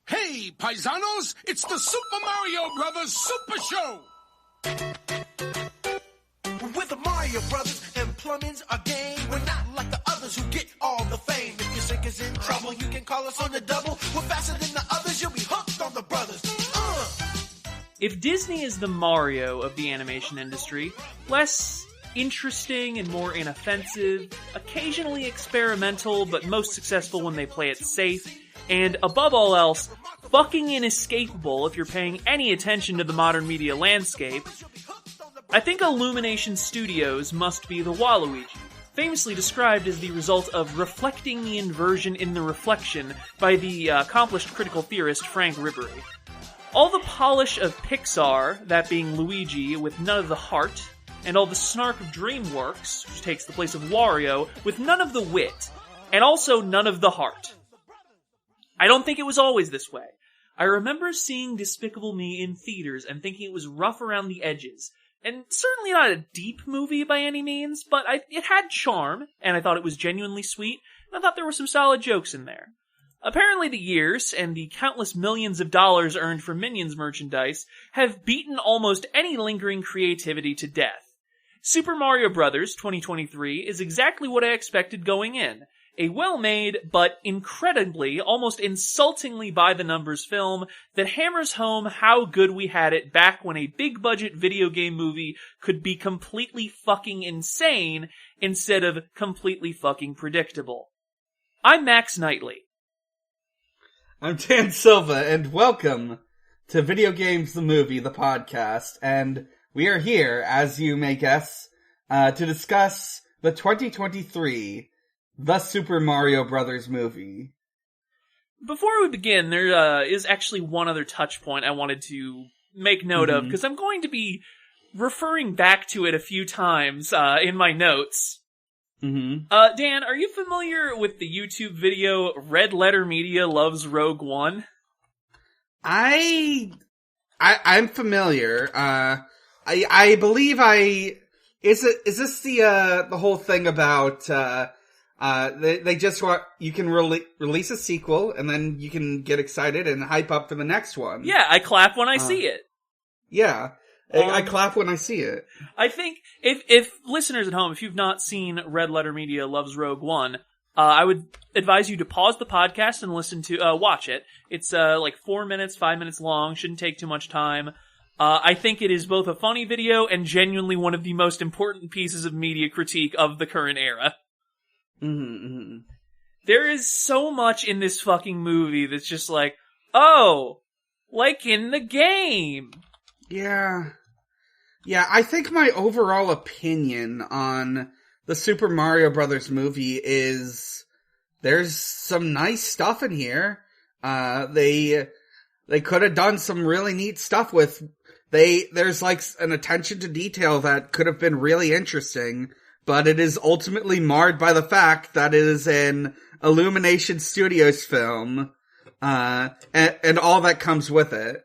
Hey, paisanos, it's the Super Mario Brothers Super Show! With the Mario Brothers and plumbing's our game. We're not like the others who get all the fame. If your sink is in trouble, you can call us on the double. We're faster than the others, you'll be hooked on the brothers. If Disney is the Mario of the animation industry, less interesting and more inoffensive, occasionally experimental, but most successful when they play it safe, and above all else, fucking inescapable if you're paying any attention to the modern media landscape, I think Illumination Studios must be the Waluigi, famously described as the result of reflecting the inversion in the reflection by the accomplished critical theorist Frank Ribery. All the polish of Pixar, that being Luigi with none of the heart, and all the snark of DreamWorks, which takes the place of Wario, with none of the wit, and also none of the heart. I don't think it was always this way. I remember seeing Despicable Me in theaters and thinking it was rough around the edges, and certainly not a deep movie by any means, but it had charm, and I thought it was genuinely sweet, and I thought there were some solid jokes in there. Apparently the years, and the countless millions of dollars earned from Minions merchandise, have beaten almost any lingering creativity to death. Super Mario Bros. 2023 is exactly what I expected going in. A well-made, but incredibly, almost insultingly by-the-numbers film that hammers home how good we had it back when a big-budget video game movie could be completely fucking insane instead of completely fucking predictable. I'm Max Knightley. I'm Dan Silva, and welcome to Video Games the Movie, the podcast, and we are here, as you may guess, to discuss the 2023 The Super Mario Brothers movie. Before we begin, there is actually one other touch point I wanted to make note of, because I'm going to be referring back to it a few times in my notes. Dan, are you familiar with the YouTube video Red Letter Media Loves Rogue One? I'm familiar. I believe is this the whole thing about they just want, you can release a sequel and then you can get excited and hype up for the next one. Yeah, I clap when I see it. Yeah. I clap when I see it. I think if listeners at home, if you've not seen Red Letter Media Loves Rogue One, I would advise you to pause the podcast and watch it. It's like 4 minutes, 5 minutes long, shouldn't take too much time. I think it is both a funny video and genuinely one of the most important pieces of media critique of the current era. There is so much in this fucking movie that's just like, oh, like in the game. Yeah, I think my overall opinion on the Super Mario Brothers movie is there's some nice stuff in here. They could have done some really neat stuff with, there's like an attention to detail that could have been really interesting, but it is ultimately marred by the fact that it is an Illumination Studios film, and all that comes with it.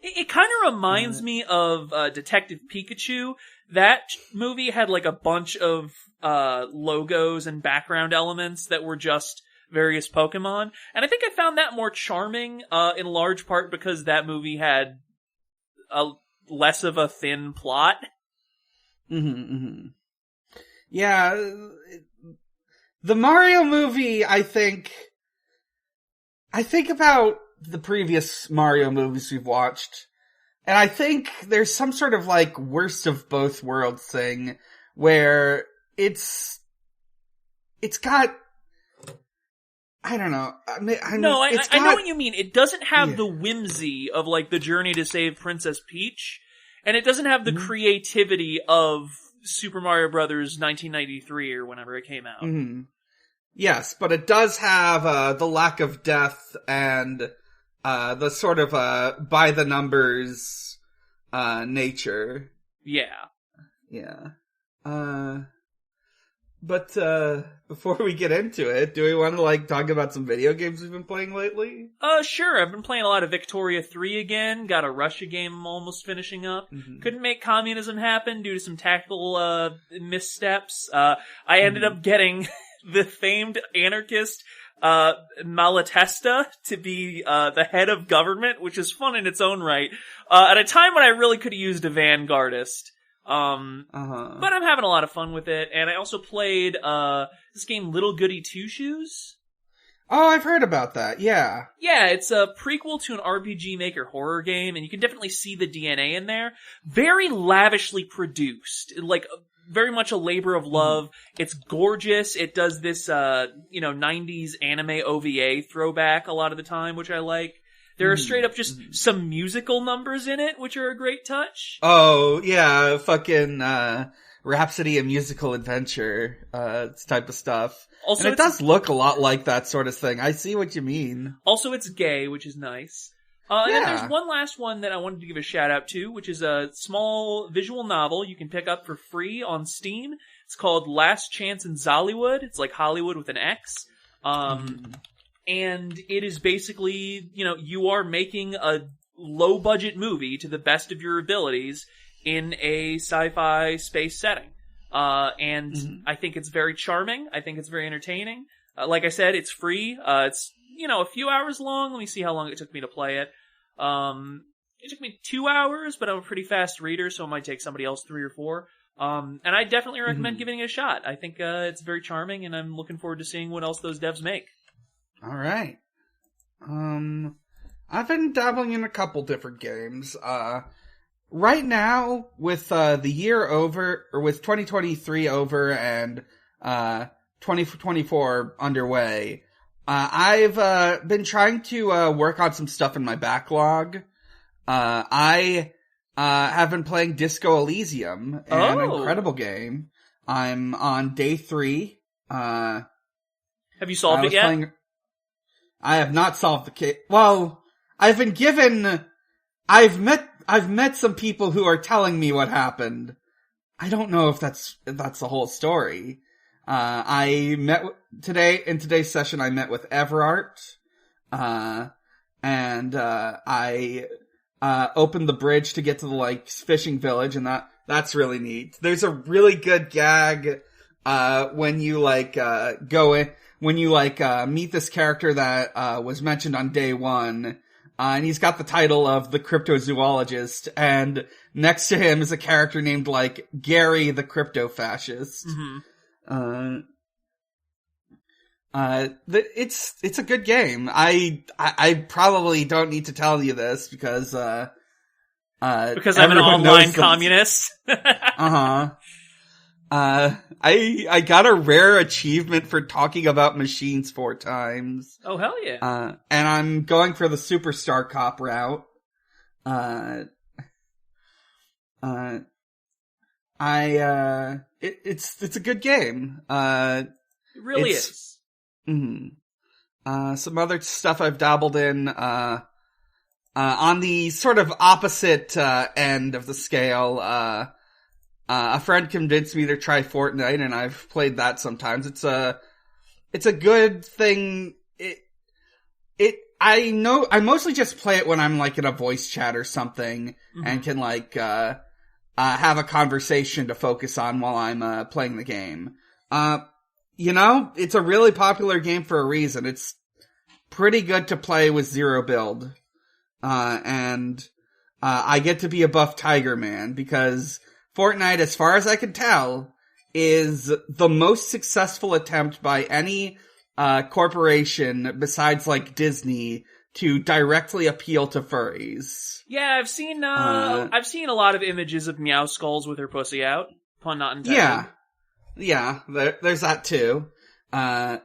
It kind of reminds me of Detective Pikachu. That movie had like a bunch of logos and background elements that were just various Pokemon. And I think I found that more charming in large part because that movie had less of a thin plot. Yeah, the Mario movie, I think about the previous Mario movies we've watched, and I think there's some sort of like worst of both worlds thing where it's got, I don't know. I know what you mean. It doesn't have the whimsy of like the journey to save Princess Peach, and it doesn't have the creativity of Super Mario Brothers 1993 or whenever it came out. Yes, but it does have the lack of death and the sort of by the numbers nature. Yeah. But before we get into it, do we want to like talk about some video games we've been playing lately? Sure. I've been playing a lot of Victoria 3 again. Got a Russia game I'm almost finishing up. Couldn't make communism happen due to some tactical missteps. I ended up getting the famed anarchist Malatesta to be the head of government, which is fun in its own right. At a time when I really could have used a vanguardist. But I'm having a lot of fun with it, and I also played this game Little Goody Two Shoes. Oh, I've heard about that, yeah. Yeah, it's a prequel to an RPG Maker horror game, and you can definitely see the DNA in there. Very lavishly produced, like very much a labor of love. It's gorgeous. It does this 90s anime OVA throwback a lot of the time, which I like. There are straight up just some musical numbers in it, which are a great touch. Oh, yeah, fucking Rhapsody of Musical Adventure type of stuff. Also, and it does look a lot like that sort of thing. I see what you mean. Also, it's gay, which is nice. And then there's one last one that I wanted to give a shout out to, which is a small visual novel you can pick up for free on Steam. It's called Last Chance in Zollywood. It's like Hollywood with an X. And it is basically, you are making a low-budget movie to the best of your abilities in a sci-fi space setting. I think it's very charming. I think it's very entertaining. Like I said, it's free. It's, a few hours long. Let me see how long it took me to play it. It took me 2 hours, but I'm a pretty fast reader, so it might take somebody else 3 or 4. And I definitely recommend giving it a shot. I think, it's very charming, and I'm looking forward to seeing what else those devs make. All right. I've been dabbling in a couple different games. Right now, with the year over, or with 2023 over and 2024 underway, I've been trying to work on some stuff in my backlog. I have been playing Disco Elysium, an incredible game. I'm on day 3. Have you solved it yet? I have not solved the case. Well, I've met some people who are telling me what happened. I don't know if that's the whole story. I met in today's session, I met with Everart, and I opened the bridge to get to the, fishing village, and that's really neat. There's a really good gag, when you, go in, when you, meet this character that, was mentioned on day 1, and he's got the title of the cryptozoologist, and next to him is a character named, Gary the crypto-fascist. It's a good game. I probably don't need to tell you this because I'm an online communist. I got a rare achievement for talking about machines 4 times. Oh, hell yeah. And I'm going for the Superstar Cop route. It's a good game. It really is. Some other stuff I've dabbled in, on the sort of opposite, end of the scale, a friend convinced me to try Fortnite, and I've played that sometimes. It's a good thing. I mostly just play it when I'm in a voice chat or something, and can have a conversation to focus on while I'm, playing the game. It's a really popular game for a reason. It's pretty good to play with 0 build. And I get to be a buff Tiger Man because Fortnite, as far as I can tell, is the most successful attempt by any corporation besides Disney to directly appeal to furries. Yeah, I've seen a lot of images of Meow Skulls with her pussy out. Pun not intended. Yeah, there's that too. I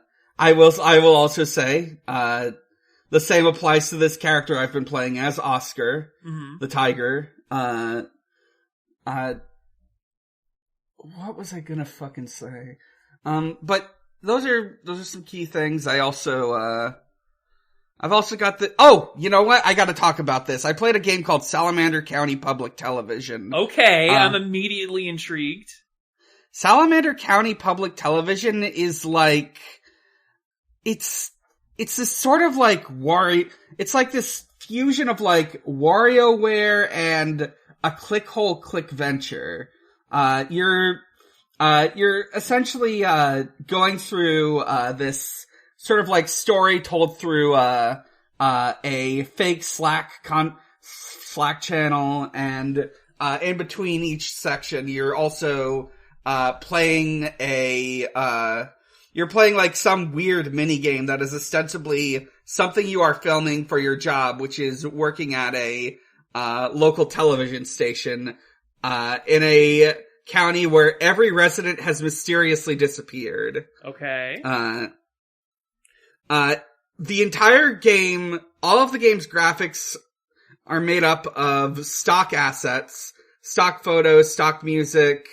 will also say, the same applies to this character I've been playing as, Oscar, the tiger. What was I gonna fucking say? But those are some key things. I've also got you know what? I gotta talk about this. I played a game called Salamander County Public Television. Okay, I'm immediately intrigued. Salamander County Public Television is it's this sort of it's this fusion of WarioWare and a clickhole click venture. You're essentially, going through, this sort of like story told through a fake Slack channel, and in between each section, you're also playing like some weird mini game that is ostensibly something you are filming for your job, which is working at a local television station in a county where every resident has mysteriously disappeared. Okay. The entire game, all of the game's graphics are made up of stock assets, stock photos, stock music.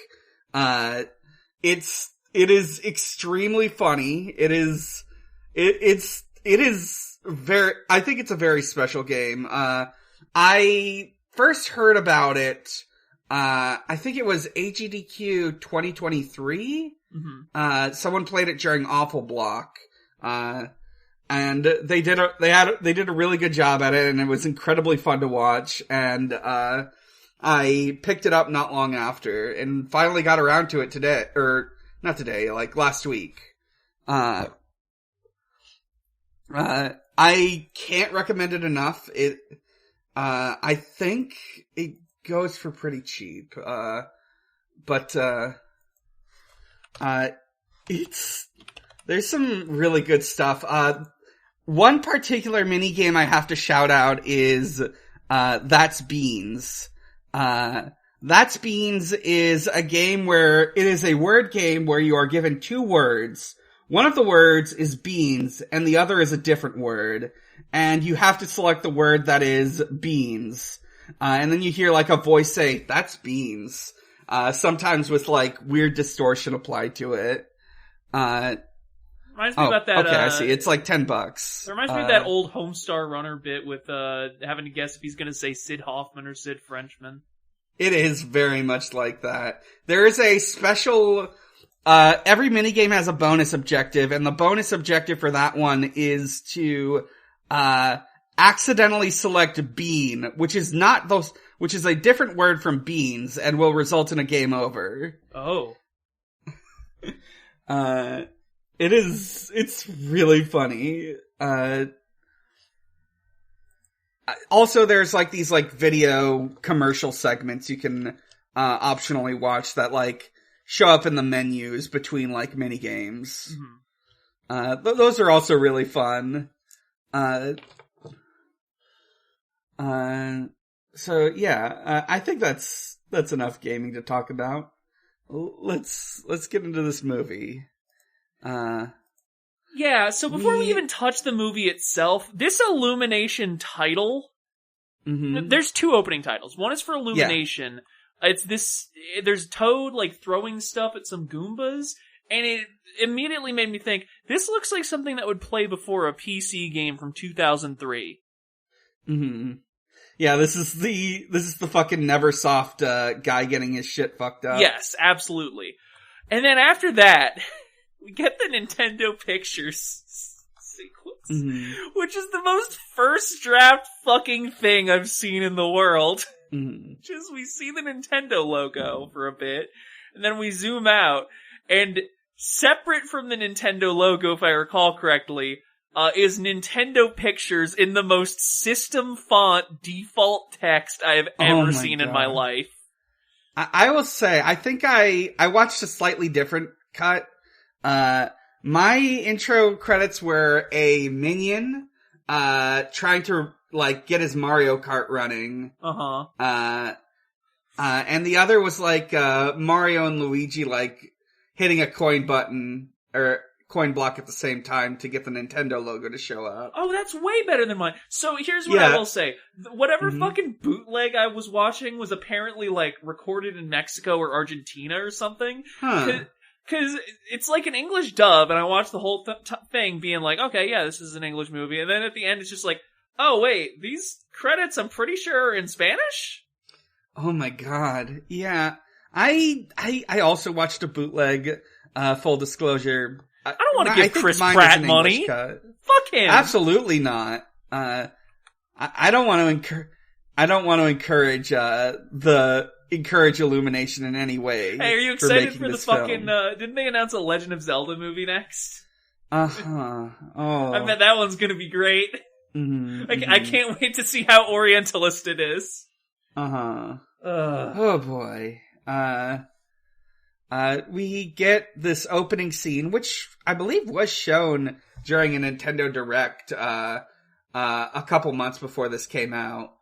It is extremely funny. It is very, I think it's a very special game. I first heard about it, I think it was AGDQ 2023. Mm-hmm. Someone played it during Awful Block. And they did a really good job at it, and it was incredibly fun to watch, and, I picked it up not long after, and finally got around to it today, or, not today, like last week. I can't recommend it enough. I think it goes for pretty cheap, but there's some really good stuff. One particular mini game I have to shout out is, That's Beans. That's Beans is a game where it is a word game where you are given two words. One of the words is beans, and the other is a different word. And you have to select the word that is beans. And then you hear like a voice say, "That's beans." Sometimes with like weird distortion applied to it. Reminds me about that. Okay, I see. It's like $10. It reminds me of that old Homestar Runner bit with having to guess if he's going to say Sid Hoffman or Sid Frenchman. It is very much like that. There is a special. Every minigame has a bonus objective, and the bonus objective for that one is to accidentally select bean, which is a different word from beans, and will result in a game over. Oh. It's really funny. Also there's like these like video commercial segments you can, optionally watch that like show up in the menus between like mini games. Mm-hmm. Those are also really fun. So yeah, I think that's enough gaming to talk about. Let's get into this movie. Yeah, so before we even touch the movie itself, this Illumination title, mm-hmm. There's two opening titles. One is for Illumination. Yeah. There's Toad, like, throwing stuff at some Goombas, and it immediately made me think, this looks like something that would play before a PC game from 2003. Mm-hmm. Yeah, this is the fucking Neversoft, guy getting his shit fucked up. Yes, absolutely. And then after that, we get the Nintendo Pictures sequence, mm-hmm. which is the most first draft fucking thing I've seen in the world. Mm-hmm. Just we see the Nintendo logo for a bit, and then we zoom out, and separate from the Nintendo logo, if I recall correctly, is Nintendo Pictures in the most system font default text I have ever seen in my life. I will say, I think I watched a slightly different cut. My intro credits were a minion, trying to, like, get his Mario Kart running. Uh-huh. And the other was, like, Mario and Luigi, like, hitting a coin button, or coin block at the same time to get the Nintendo logo to show up. Oh, that's way better than mine. So here's what I will say. Whatever mm-hmm. fucking bootleg I was watching was apparently, like, recorded in Mexico or Argentina or something. Huh. Cause it's like an English dub, and I watched the whole thing being like, okay, yeah, this is an English movie, and then at the end it's just like, oh wait, these credits I'm pretty sure are in Spanish? Oh my god. Yeah. I also watched a bootleg, full disclosure. I don't want to give Chris Pratt money. Fuck him. Absolutely not. I don't want to encourage Illumination in any way. Hey, are you excited for the fucking, didn't they announce a Legend of Zelda movie next? Uh-huh. Oh. I bet that one's gonna be great. Mm-hmm, I can't wait to see how Orientalist it is. Uh-huh. Oh boy. We get this opening scene, which I believe was shown during a Nintendo Direct, a couple months before this came out,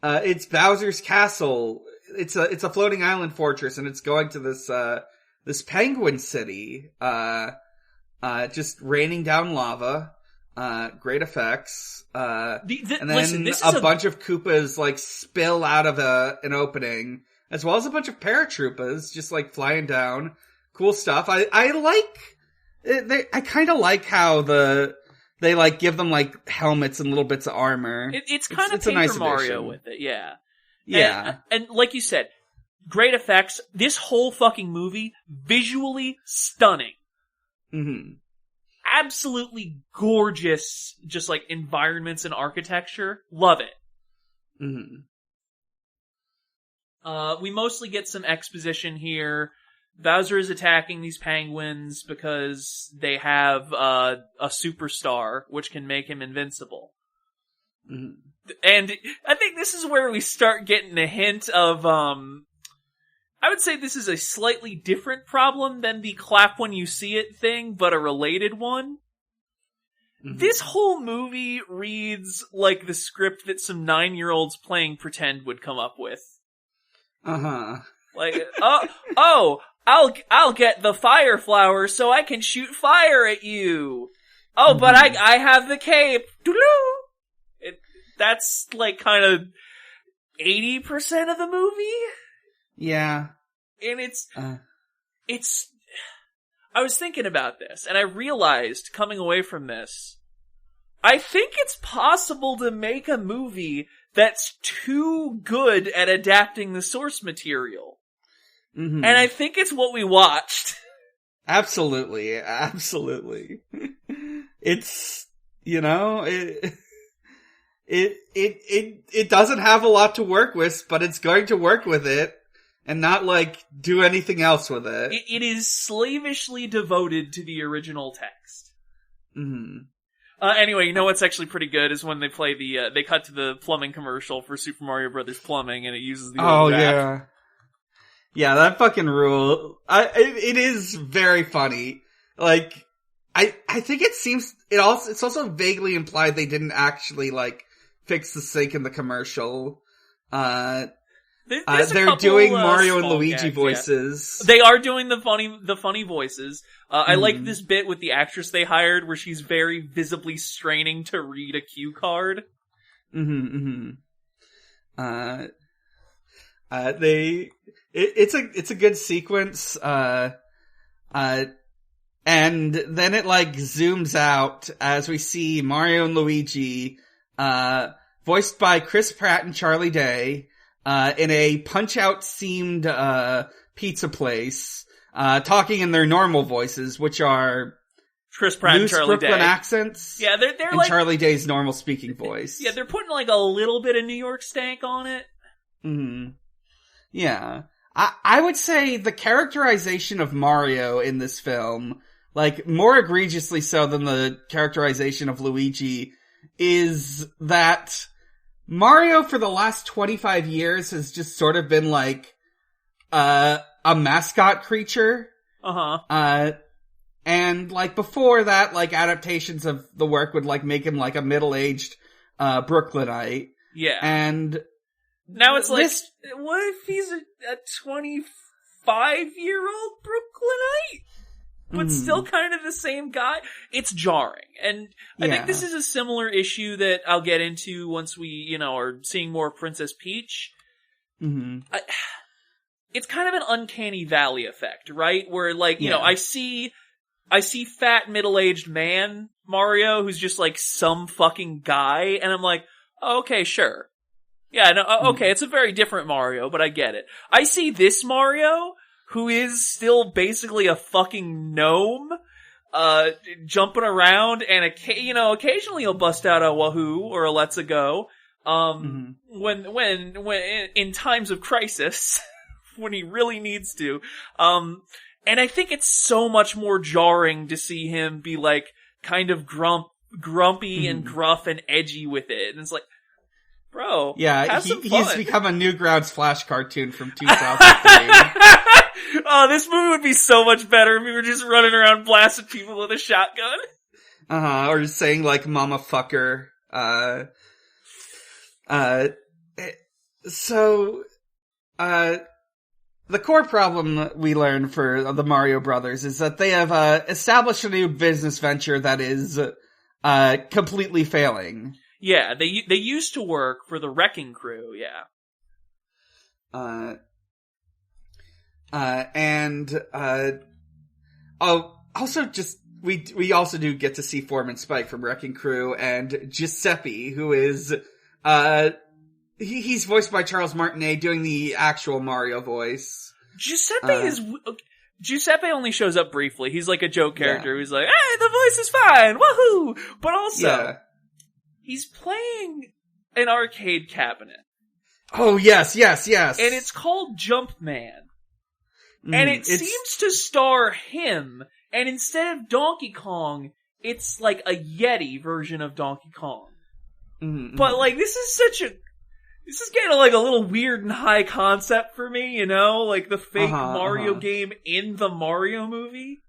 it's Bowser's castle. It's a floating island fortress, and it's going to this penguin city, just raining down lava. Great effects. And then a bunch of Koopas like spill out of an opening, as well as a bunch of paratroopers just like flying down. Cool stuff. I kind of like how they like give them like helmets and little bits of armor. It's kind of Paper nice Mario addition. with it, yeah. Yeah. And like you said, great effects. This whole fucking movie, visually stunning. Mm-hmm. Absolutely gorgeous, just like environments and architecture. Love it. Mm-hmm. We mostly get some exposition here. Bowser is attacking these penguins because they have a superstar, which can make him invincible. Mm-hmm. And I think this is where we start getting a hint of, I would say this is a slightly different problem than the clap when you see it thing, but a related one. Mm-hmm. This whole movie reads like the script that some 9-year-olds playing pretend would come up with. Uh-huh. Like, I'll get the fire flower so I can shoot fire at you. Oh, Mm-hmm. but I have the cape. That's like kind of 80% of the movie. Yeah. And it's, I was thinking about this and I realized coming away from this, I think it's possible to make a movie that's too good at adapting the source material. Mm-hmm. And I think it's what we watched. Absolutely. It's, you know, it doesn't have a lot to work with, but it's going to work with it and not like do anything else with it. It is slavishly devoted to the original text. Mm-hmm. Anyway, you know what's actually pretty good is when they play they cut to the plumbing commercial for Super Mario Brothers Plumbing and it uses the old rap. Yeah. Yeah, that fucking rule. It is very funny. Like, I think it's also vaguely implied they didn't actually like fix the sink in the commercial. They're doing Mario and Luigi voices. Yeah. They are doing the funny voices. I like this bit with the actress they hired where she's very visibly straining to read a cue card. It's a good sequence. And then it like zooms out as we see Mario and Luigi, voiced by Chris Pratt and Charlie Day, in a Punch-Out themed, pizza place, talking in their normal voices, which are Chris Pratt loose and Charlie Brooklyn Day accents. Yeah, they're and like Charlie Day's normal speaking voice. Yeah, they're putting like a little bit of New York stank on it. Mm-hmm. Yeah. I would say the characterization of Mario in this film, like more egregiously so than the characterization of Luigi, is that Mario for the last 25 years has just sort of been like a mascot creature. And like before that, like adaptations of the work would like make him like a middle-aged Brooklynite. Yeah. And now it's like, what if he's a 25-year-old Brooklynite? But still kind of the same guy? It's jarring. And I think this is a similar issue that I'll get into once we, are seeing more of Princess Peach. Mm-hmm. It's kind of an uncanny valley effect, right? Where like, I see fat middle-aged man Mario who's just like some fucking guy, and I'm like, oh, okay, sure. Yeah, no, okay, it's a very different Mario, but I get it. I see this Mario, who is still basically a fucking gnome, jumping around, and occasionally he'll bust out a Wahoo or a Let's A Go, when in times of crisis, when he really needs to, And I think it's so much more jarring to see him be like kind of grumpy and gruff and edgy with it. And it's like, bro, have some fun. He's become a Newgrounds Flash cartoon from 2003. Oh, this movie would be so much better if we were just running around blasting people with a shotgun. Or just saying like "mama fucker." The core problem we learn for the Mario Brothers is that they have established a new business venture that is completely failing. Yeah, they used to work for the Wrecking Crew. Yeah. Also just we also do get to see Foreman Spike from Wrecking Crew and Giuseppe, who is he's voiced by Charles Martinet doing the actual Mario voice. Giuseppe only shows up briefly. He's like a joke character who's like, hey, the voice is fine, woohoo! But also, he's playing an arcade cabinet. Oh, yes. And it's called Jumpman. And it seems to star him, and instead of Donkey Kong, it's like a Yeti version of Donkey Kong. Mm-hmm. But like, this is getting like a little weird and high concept for me, you know? Like the fake Mario game in the Mario movie.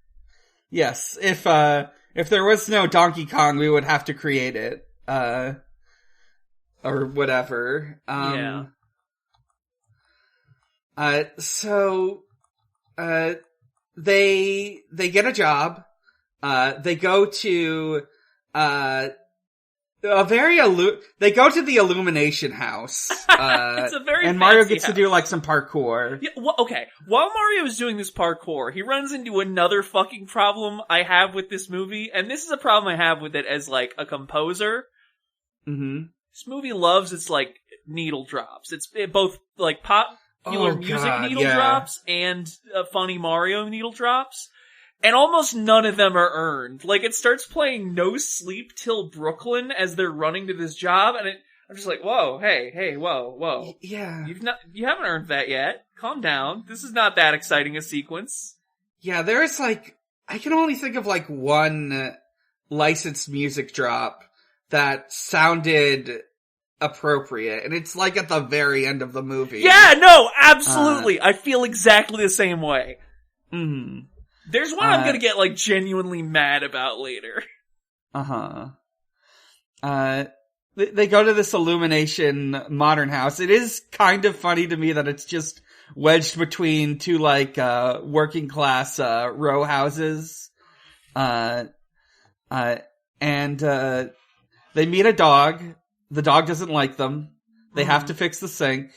Yes, if there was no Donkey Kong, we would have to create it. Or whatever. They get a job. They go to, they go to the Illumination house. It's a very and Mario fancy gets house. to do like some parkour. Yeah, well, okay. While Mario is doing this parkour, he runs into another fucking problem I have with this movie, and this is a problem I have with it as like a composer. Mm-hmm. This movie loves its like needle drops. It's both like popular music needle drops and funny Mario needle drops. And almost none of them are earned. Like, it starts playing No Sleep Till Brooklyn as they're running to this job, and I'm just like, whoa, hey, whoa. Yeah. You haven't earned that yet. Calm down. This is not that exciting a sequence. Yeah, there's like, I can only think of like one licensed music drop that sounded appropriate, and it's like at the very end of the movie. Yeah, no, absolutely. I feel exactly the same way. Mm-hmm. There's one I'm gonna get, like, genuinely mad about later. They go to this Illumination modern house. It is kind of funny to me that it's just wedged between two, like, working class, row houses. And they meet a dog. The dog doesn't like them. They have to fix the sink.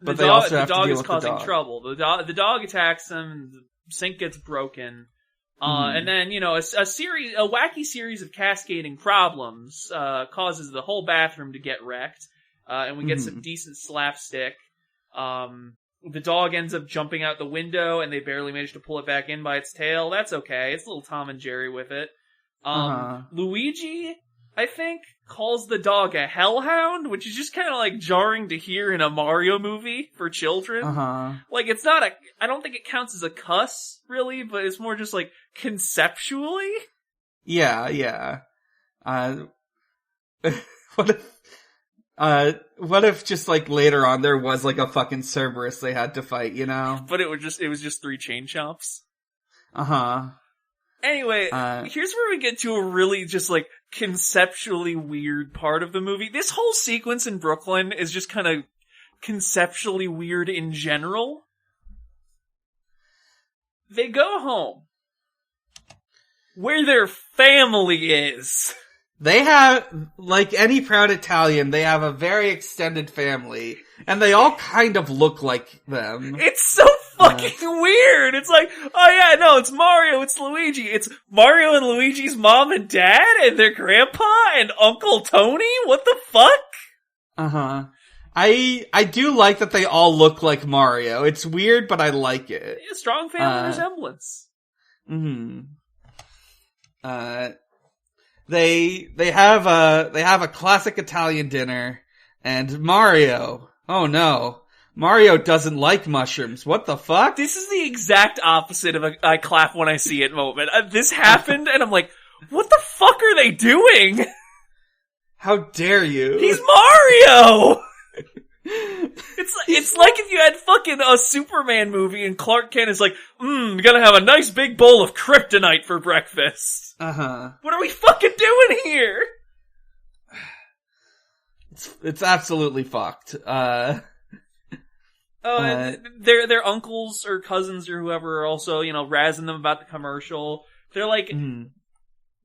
But they also have to deal with the dog. The dog is causing trouble. The dog attacks them. The sink gets broken. And then, you know, a wacky series of cascading problems, causes the whole bathroom to get wrecked. And we get some decent slapstick. The dog ends up jumping out the window and they barely manage to pull it back in by its tail. That's okay. It's a little Tom and Jerry with it. Luigi, I think, calls the dog a hellhound, which is just kind of like jarring to hear in a Mario movie for children. Like, it's not I don't think it counts as a cuss, really, but it's more just like conceptually. Yeah. What if just like later on there was like a fucking Cerberus they had to fight, you know? But it was just three chain chomps. Anyway, here's where we get to a really just like conceptually weird part of the movie. This whole sequence in Brooklyn is just kind of conceptually weird in general. They go home where their family is. They have, like any proud Italian, they have a very extended family, and they all kind of look like them. It's so fucking weird. It's like, oh yeah, no, it's Mario, it's Luigi. It's Mario and Luigi's mom and dad, and their grandpa, and Uncle Tony? What the fuck? I do like that they all look like Mario. It's weird, but I like it. Yeah, strong family resemblance. They have a classic Italian dinner, and Mario, oh no, Mario doesn't like mushrooms. What the fuck? This is the exact opposite of a I clap when I see it moment. This happened, and I'm like, what the fuck are they doing? How dare you? He's Mario! It's like if you had fucking a Superman movie and Clark Kent is like, gonna have a nice big bowl of kryptonite for breakfast. Uh-huh. What are we fucking doing here? It's absolutely fucked. Their uncles or cousins or whoever are also, razzing them about the commercial. They're like,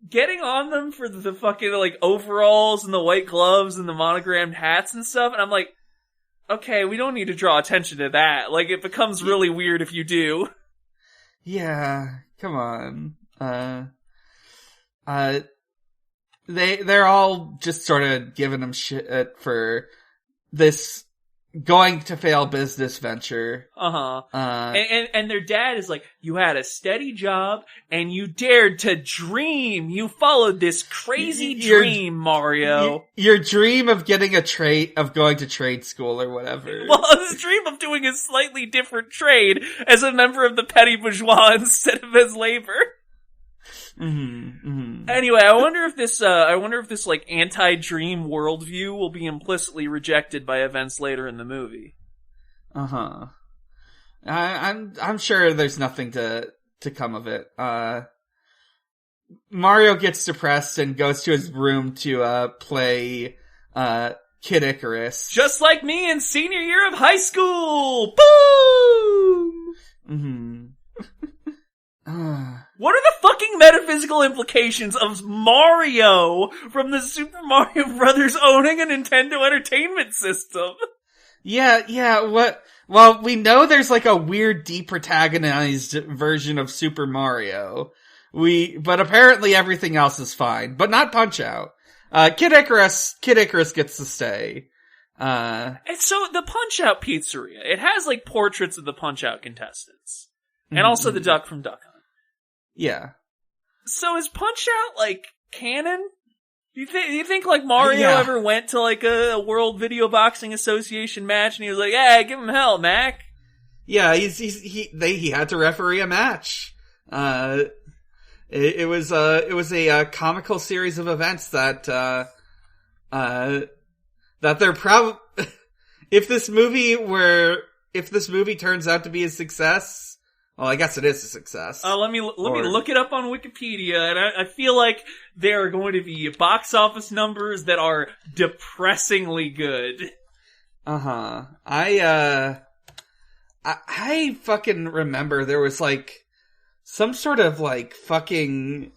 getting on them for the fucking, overalls and the white gloves and the monogrammed hats and stuff, and I'm like, okay, we don't need to draw attention to that. It becomes really weird if you do. Yeah, come on. They're all just sort of giving them shit for this going to fail business venture. And their dad is like, you had a steady job and you dared to dream. You followed this crazy dream, Mario. Your dream of getting of going to trade school or whatever. Well, his dream of doing a slightly different trade as a member of the petty bourgeois instead of as labor. Anyway, I wonder if this anti-dream worldview will be implicitly rejected by events later in the movie. I'm sure there's nothing to come of it. Mario gets depressed and goes to his room to play Kid Icarus. Just like me in senior year of high school. Boom. What are the fucking metaphysical implications of Mario from the Super Mario Brothers owning a Nintendo Entertainment System? Yeah, what? Well, we know there's a weird deprotagonized version of Super Mario. But apparently everything else is fine. But not Punch-Out! Kid Icarus gets to stay. And so, the Punch-Out pizzeria, it has portraits of the Punch-Out contestants. And also the duck from Duck Hunt. Yeah. So is Punch-Out, canon? Do you think Mario ever went to, a World Video Boxing Association match and he was like, hey, give him hell, Mac? Yeah, he had to referee a match. It was a comical series of events that they're if this movie turns out to be a success, well, I guess it is a success. Let me look it up on Wikipedia, and I feel like there are going to be box office numbers that are depressingly good. I fucking remember there was some sort of fucking.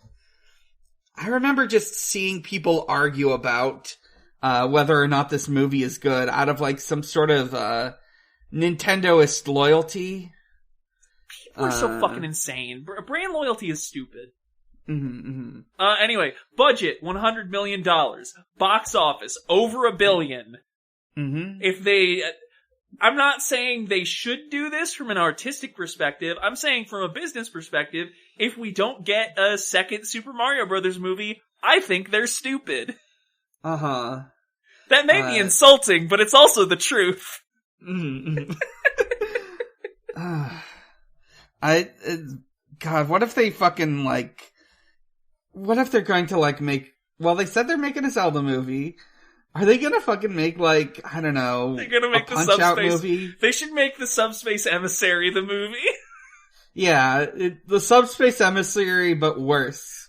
I remember just seeing people argue about whether or not this movie is good out of some sort of Nintendoist loyalty. People are so fucking insane. Brand loyalty is stupid. Anyway, budget, $100 million. Box office, over $1 billion. If they... I'm not saying they should do this from an artistic perspective. I'm saying from a business perspective, if we don't get a second Super Mario Brothers movie, I think they're stupid. That may be insulting, but it's also the truth. God, what if they fucking what if they're going to make, well, they said they're making a Zelda movie. Are they gonna fucking make I don't know, they're gonna make the Subspace movie? They should make the Subspace Emissary the movie. Yeah, the Subspace Emissary, but worse.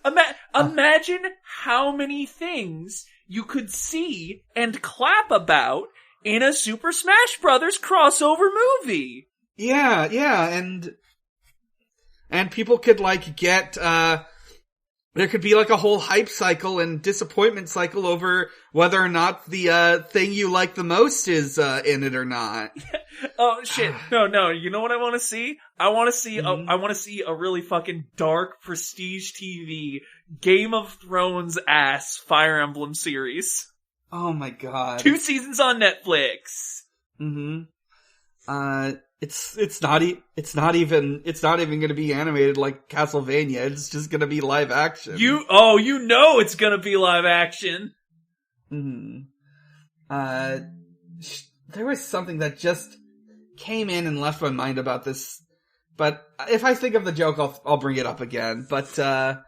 Imagine how many things you could see and clap about in a Super Smash Brothers crossover movie. Yeah, and people could get, there could be a whole hype cycle and disappointment cycle over whether or not the thing you like the most is in it or not. Oh shit! No. You know what I want to see? I want to see. I want to see a really fucking dark prestige TV Game of Thrones ass Fire Emblem series. Oh my god! 2 seasons on Netflix. It's not even going to be animated like Castlevania. It's just going to be live action. You know it's going to be live action. There was something that just came in and left my mind about this, but if I think of the joke, I'll bring it up again. But so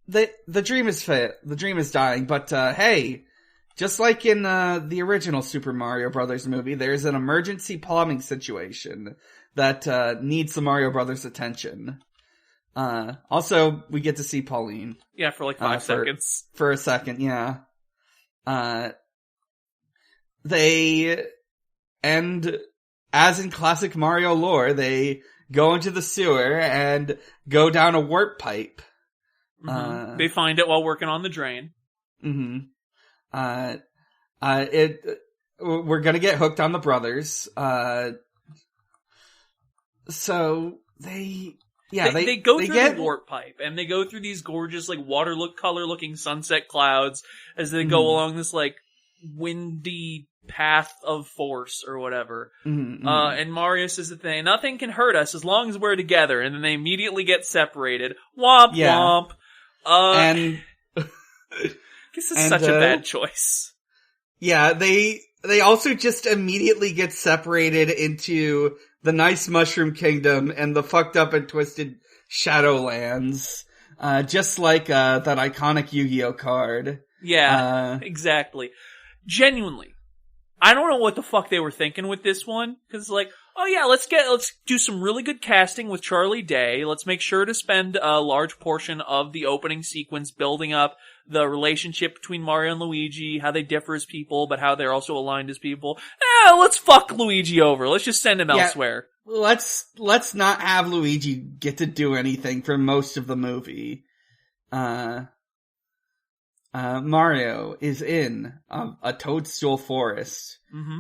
the dream is fit. The dream is dying. But hey, just like in the original Super Mario Brothers movie, there's an emergency plumbing situation that needs the Mario Brothers' attention. Also, we get to see Pauline. Yeah, for like 5 seconds. For a second, yeah. And as in classic Mario lore, they go into the sewer and go down a warp pipe. Mm-hmm. They find it while working on the drain. Mm-hmm. We're gonna get hooked on the brothers. So they go through the warp pipe, and they go through these gorgeous, like, watercolor-looking sunset clouds as they go along this, like, windy path of force or whatever. And Mario says the thing, nothing can hurt us as long as we're together, and then they immediately get separated. Womp womp. And this is such a bad choice. Yeah, they also just immediately get separated into the nice Mushroom Kingdom and the fucked up and twisted Shadowlands. Just like that iconic Yu-Gi-Oh card. Yeah, exactly. Genuinely. I don't know what the fuck they were thinking with this one, cause like, oh yeah, let's do some really good casting with Charlie Day. Let's make sure to spend a large portion of the opening sequence building up the relationship between Mario and Luigi, how they differ as people, but how they're also aligned as people. Let's fuck Luigi over. Let's just send him elsewhere. Let's not have Luigi get to do anything for most of the movie. Mario is in a toadstool forest,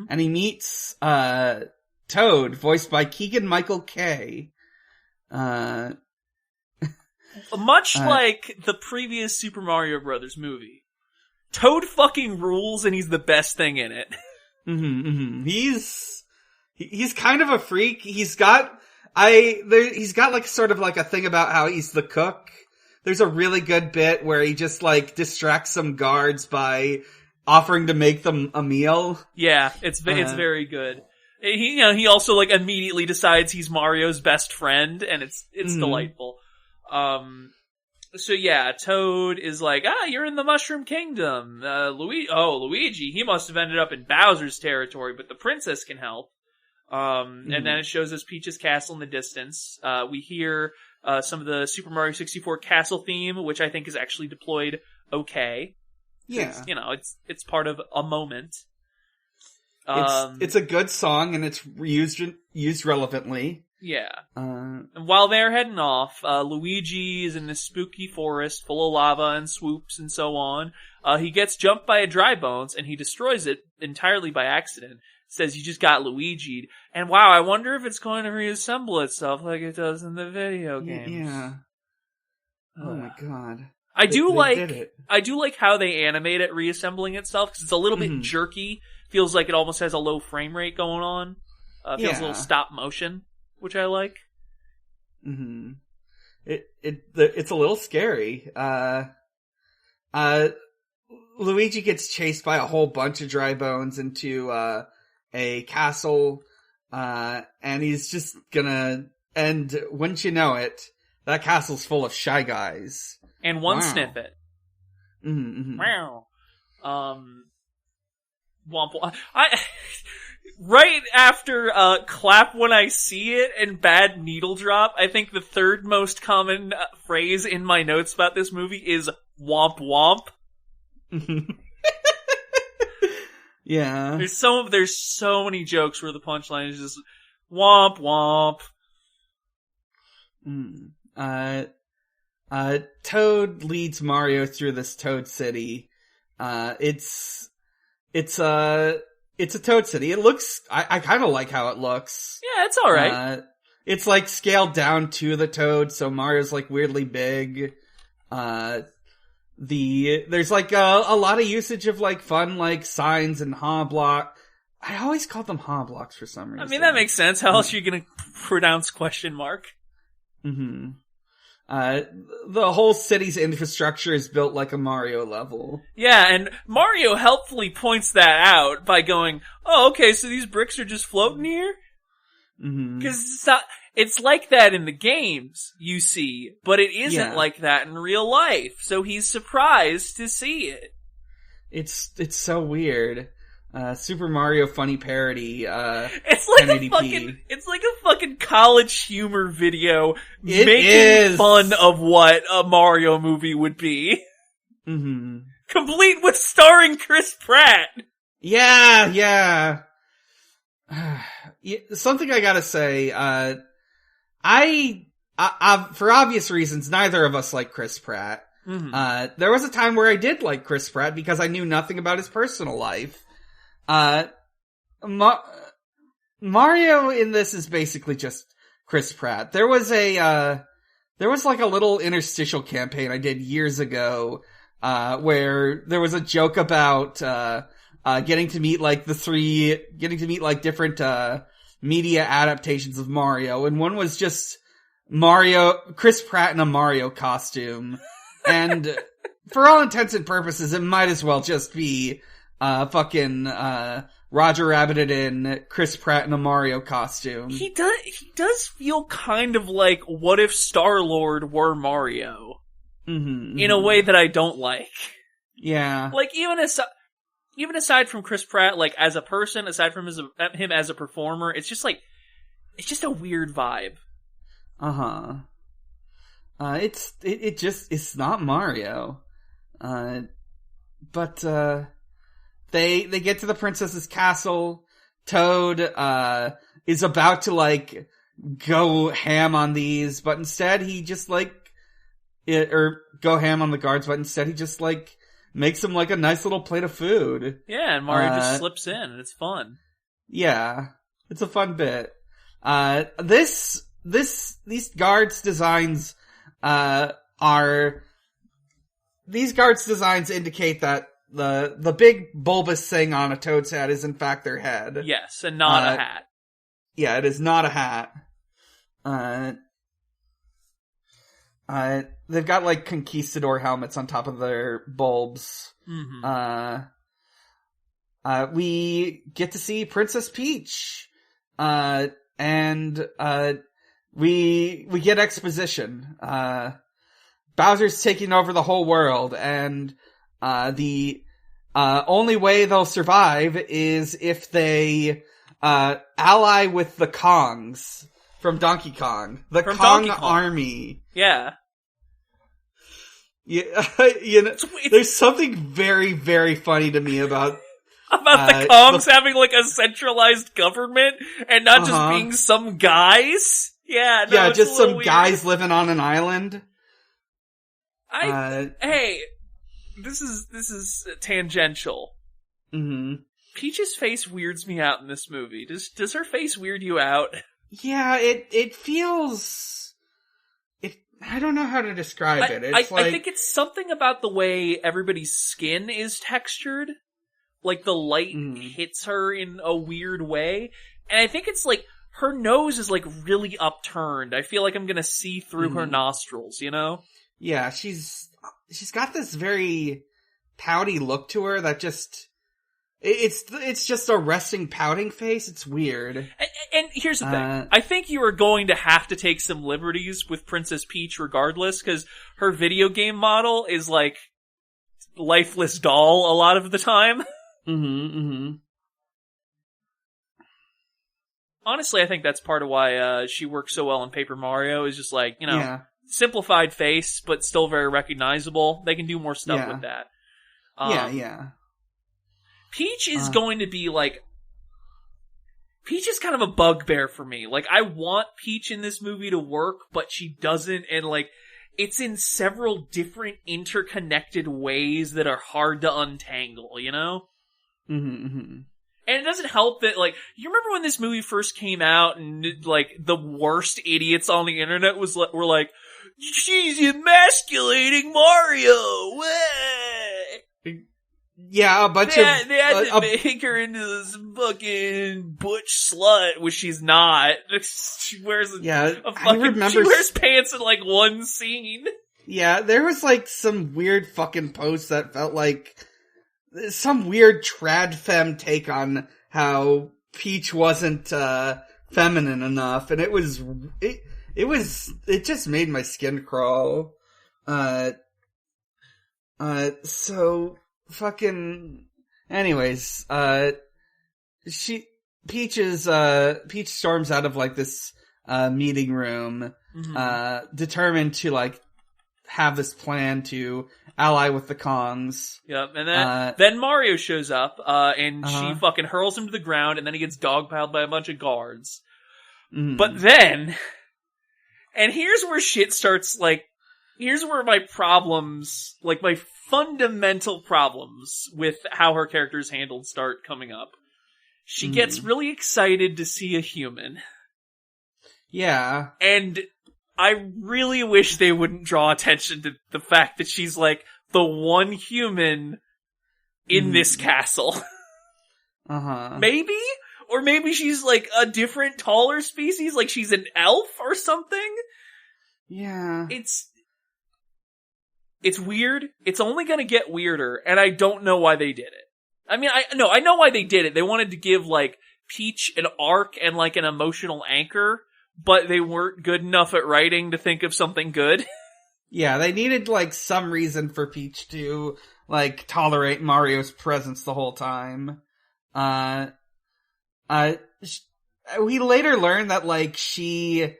and he meets Toad, voiced by Keegan-Michael Kay. Much like the previous Super Mario Brothers movie, Toad fucking rules, and he's the best thing in it. He's kind of a freak. He's got like sort of like a thing about how he's the cook. There's a really good bit where he just like distracts some guards by offering to make them a meal. Yeah, it's very good. He also like immediately decides he's Mario's best friend, and it's delightful. So yeah, Toad is like, you're in the Mushroom Kingdom. Luigi, he must have ended up in Bowser's territory, but the princess can help. And then it shows us Peach's castle in the distance. We hear some of the Super Mario 64 castle theme, which I think is actually deployed okay. Yeah. It's part of a moment. It's a good song, and it's used relevantly. Yeah. And while they're heading off, Luigi is in this spooky forest full of lava and swoops and so on. He gets jumped by a dry bones, and he destroys it entirely by accident. Says you just got Luigi'd. And wow, I wonder if it's going to reassemble itself like it does in the video games. Yeah. Oh my god. I do like how they animate it reassembling itself, because it's a little bit jerky. Feels like it almost has a low frame rate going on. Feels a little stop motion, which I like. It's a little scary. Luigi gets chased by a whole bunch of dry bones into a castle, and he's just gonna end, wouldn't you know it, that castle's full of Shy Guys. And one Snippet. Wow. Right after clap when I see it and bad needle drop, I think the third most common phrase in my notes about this movie is womp womp. Yeah. There's so many jokes where the punchline is just womp womp. Toad leads Mario through this Toad City. It's a Toad City. It looks, I kind of like how it looks. Yeah, it's alright. It's like scaled down to the Toad, so Mario's like weirdly big. There's like a lot of usage of like fun like signs and block. I always call them blocks for some reason. I mean, that makes sense. How else are you gonna pronounce question mark? The whole city's infrastructure is built like a Mario level. Yeah, and Mario helpfully points that out by going, oh, okay, so these bricks are just floating here? Because it's like that in the games, you see, but it isn't like that in real life, so he's surprised to see it. It's so weird. Super Mario funny parody. It's like 1080p. it's like a fucking college humor video It making is. fun of what a Mario movie would be. Complete with starring Chris Pratt. Yeah. Something I gotta say, I for obvious reasons, neither of us like Chris Pratt. There was a time where I did like Chris Pratt because I knew nothing about his personal life. Mario in this is basically just Chris Pratt. There was like a little interstitial campaign I did years ago, where there was a joke about, getting to meet different, media adaptations of Mario, and one was just Chris Pratt in a Mario costume. And for all intents and purposes, it might as well just be fucking Roger Rabbited in Chris Pratt in a Mario costume. He does feel kind of like what if Star-Lord were Mario. In a way that I don't like. Yeah. Like, even aside from Chris Pratt, like, as a person, aside from him as a performer, it's just a weird vibe. It's not Mario. But they get to the princess's castle. Toad, is about to, like, go ham on these, but instead he just, like, or go ham on the guards, but instead he just, like, makes them, like, a nice little plate of food. Yeah, and Mario just slips in, and it's fun. Yeah. It's a fun bit. These guards designs, these guards designs indicate that the big bulbous thing on a Toad's head is in fact their head. Yes, and not a hat. Yeah, it is not a hat. They've got, like, conquistador helmets on top of their bulbs. We get to see Princess Peach. And we get exposition. Bowser's taking over the whole world, and the only way they'll survive is if they ally with the Kongs from Donkey Kong. The Kong army. Yeah. Yeah, you know, there's something very, very funny to me about the Kongs having, like, a centralized government and not just being some guys. Yeah, no, yeah, it's just some weird. guys living on an island. Hey, this is tangential. Peach's face weirds me out in this movie. Does her face weird you out? Yeah, it feels. I don't know how to describe it. It's I think it's something about the way everybody's skin is textured. Like, the light hits her in a weird way. And I think it's like, her nose is, like, really upturned. I feel like I'm gonna see through her nostrils, you know? Yeah, she's got this very pouty look to her that just... It's just a resting pouting face. It's weird. And here's the thing. I think you are going to have to take some liberties with Princess Peach regardless, because her video game model is like lifeless doll a lot of the time. Honestly, I think that's part of why she works so well in Paper Mario, is just like, you know, simplified face, but still very recognizable. They can do more stuff with that. Peach is going to be, like... Peach is kind of a bugbear for me. Like, I want Peach in this movie to work, but she doesn't, and, like, it's in several different interconnected ways that are hard to untangle, you know? And it doesn't help that, like, you remember when this movie first came out, and, like, the worst idiots on the internet were like, she's emasculating Mario! Yeah, a bunch They of... had to make her into this fucking butch slut, which she's not. She wears she wears pants in like one scene. Yeah, there was like some weird fucking post that felt like some weird trad femme take on how Peach wasn't feminine enough, and it just made my skin crawl. So fucking anyways, Peach storms out of like this meeting room, determined to like have this plan to ally with the Kongs. Yep, and then Mario shows up, and she fucking hurls him to the ground, and then he gets dogpiled by a bunch of guards. But then, and here's where shit starts, like, here's where my problems, like my fundamental problems with how her character's handled start coming up. She gets really excited to see a human. Yeah. And I really wish they wouldn't draw attention to the fact that she's like the one human in this castle. Maybe? Or maybe she's like a different, taller species, like she's an elf or something? Yeah. It's weird. It's only gonna get weirder, and I don't know why they did it. I mean, I know why they did it. They wanted to give, like, Peach an arc and, like, an emotional anchor, but they weren't good enough at writing to think of something good. Yeah, they needed, like, some reason for Peach to, like, tolerate Mario's presence the whole time. We later learned that, like, she,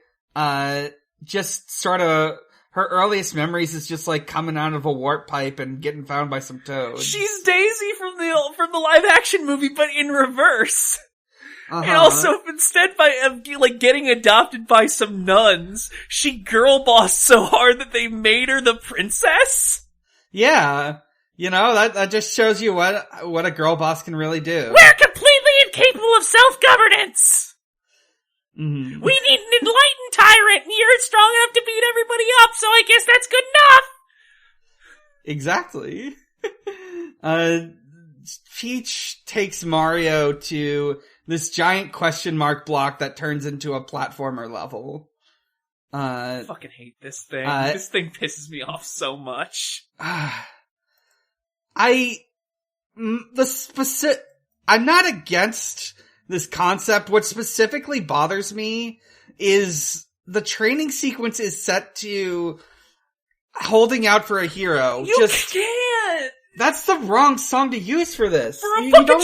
just sort of, her earliest memories is just like coming out of a warp pipe and getting found by some toads. She's Daisy from the live action movie, but in reverse. And also, instead of getting adopted by some nuns, she girl bossed so hard that they made her the princess. Yeah, you know that just shows you what a girl boss can really do. We're completely incapable of self-governance. We need an enlightened tyrant, and you're strong enough to beat everybody up, so I guess that's good enough! Exactly. Peach takes Mario to this giant question mark block that turns into a platformer level. I fucking hate this thing. This thing pisses me off so much. I'm not against this concept. What specifically bothers me is the training sequence is set to holding out for a hero. You can't! That's the wrong song to use for this. For a fucking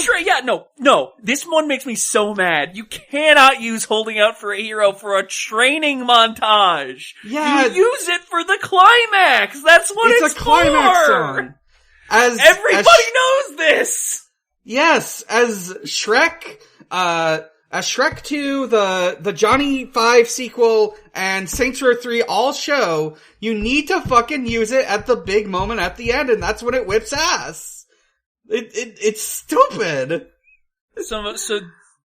no. This one makes me so mad. You cannot use holding out for a hero for a training montage. Yeah. You use it for the climax. That's what it's a climax song. Everybody knows this! Yes, as Shrek 2, the Johnny 5 sequel, and Saints Row 3 all show, you need to fucking use it at the big moment at the end, and that's when it whips ass. It's stupid. So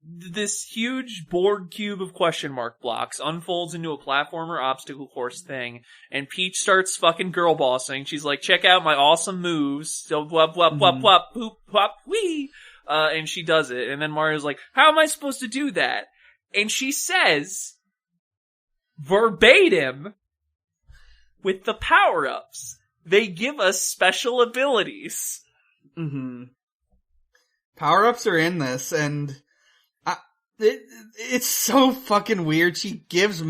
this huge board cube of question mark blocks unfolds into a platformer obstacle course thing, and Peach starts fucking girl bossing. She's like, check out my awesome moves. So wop wop wop wop poop wop wee. And she does it, and then Mario's like, how am I supposed to do that? And she says, verbatim, with the power-ups, they give us special abilities. Power-ups are in this, and it's so fucking weird. She gives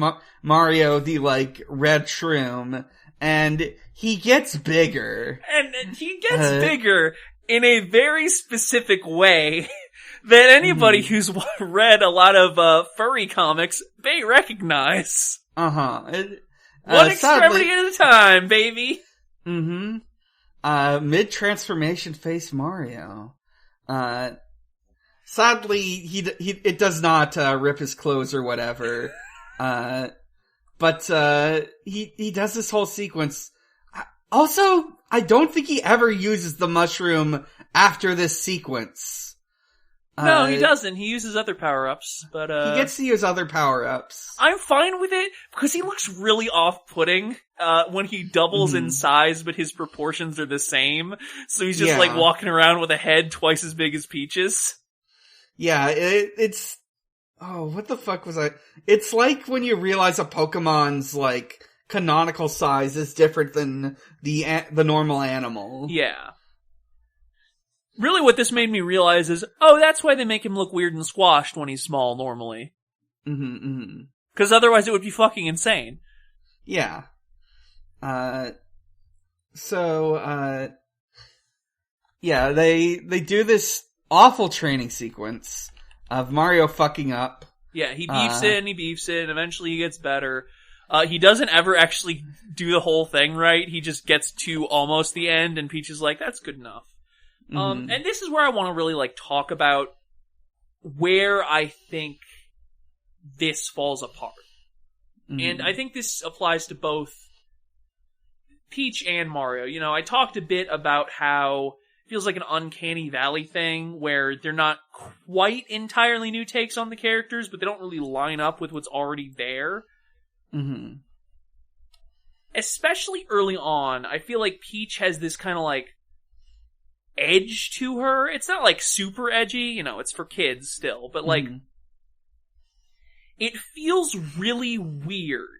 Mario the, like, red shroom, and he gets bigger. And he gets bigger in a very specific way that anybody who's read a lot of furry comics may recognize. One extremity at a time, baby. Mid-transformation face Mario. Sadly, it does not rip his clothes or whatever. But he does this whole sequence. Also, I don't think he ever uses the mushroom after this sequence. No, he doesn't. He uses other power-ups, but he gets to use other power-ups. I'm fine with it, because he looks really off-putting, when he doubles in size, but his proportions are the same. So he's just, like, walking around with a head twice as big as Peach's. Yeah, it's... Oh, what the fuck was I... It's like when you realize a Pokemon's, like, canonical size is different than the normal animal. Yeah. Really what this made me realize is, oh, that's why they make him look weird and squashed when he's small normally. Because otherwise it would be fucking insane. Yeah. Yeah, they do this awful training sequence of Mario fucking up. Yeah, he beefs it and he beefs it, and eventually he gets better. He doesn't ever actually do the whole thing right. He just gets to almost the end, and Peach is like, that's good enough. And this is where I want to really, like, talk about where I think this falls apart. And I think this applies to both Peach and Mario. You know, I talked a bit about how it feels like an uncanny valley thing, where they're not quite entirely new takes on the characters, but they don't really line up with what's already there. Especially early on, I feel like Peach has this kind of, like, edge to her. It's not like super edgy, you know, it's for kids still, but like it feels really weird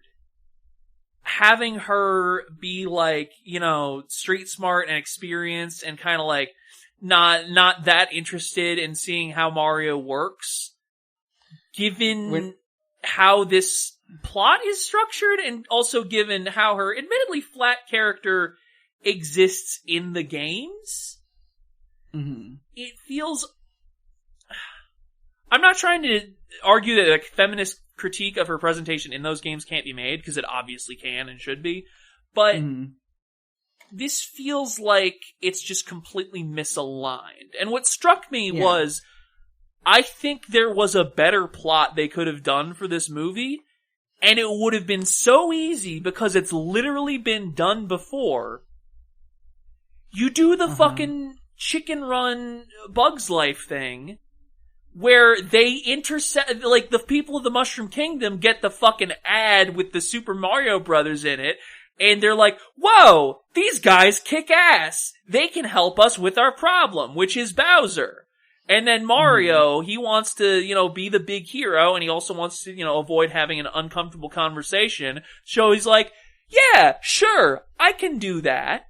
having her be like, you know, street smart and experienced and kind of like not that interested in seeing how Mario works, given how this plot is structured, and also given how her admittedly flat character exists in the games. It feels... I'm not trying to argue that a feminist critique of her presentation in those games can't be made, because it obviously can and should be, but this feels like it's just completely misaligned. And what struck me was, I think there was a better plot they could have done for this movie, and it would have been so easy because it's literally been done before. You do the fucking Chicken Run Bugs Life thing, where they intersect, like, the people of the Mushroom Kingdom get the fucking ad with the Super Mario Brothers in it, and they're like, whoa, these guys kick ass. They can help us with our problem, which is Bowser. And then Mario, he wants to, you know, be the big hero, and he also wants to, you know, avoid having an uncomfortable conversation. So he's like, yeah, sure, I can do that.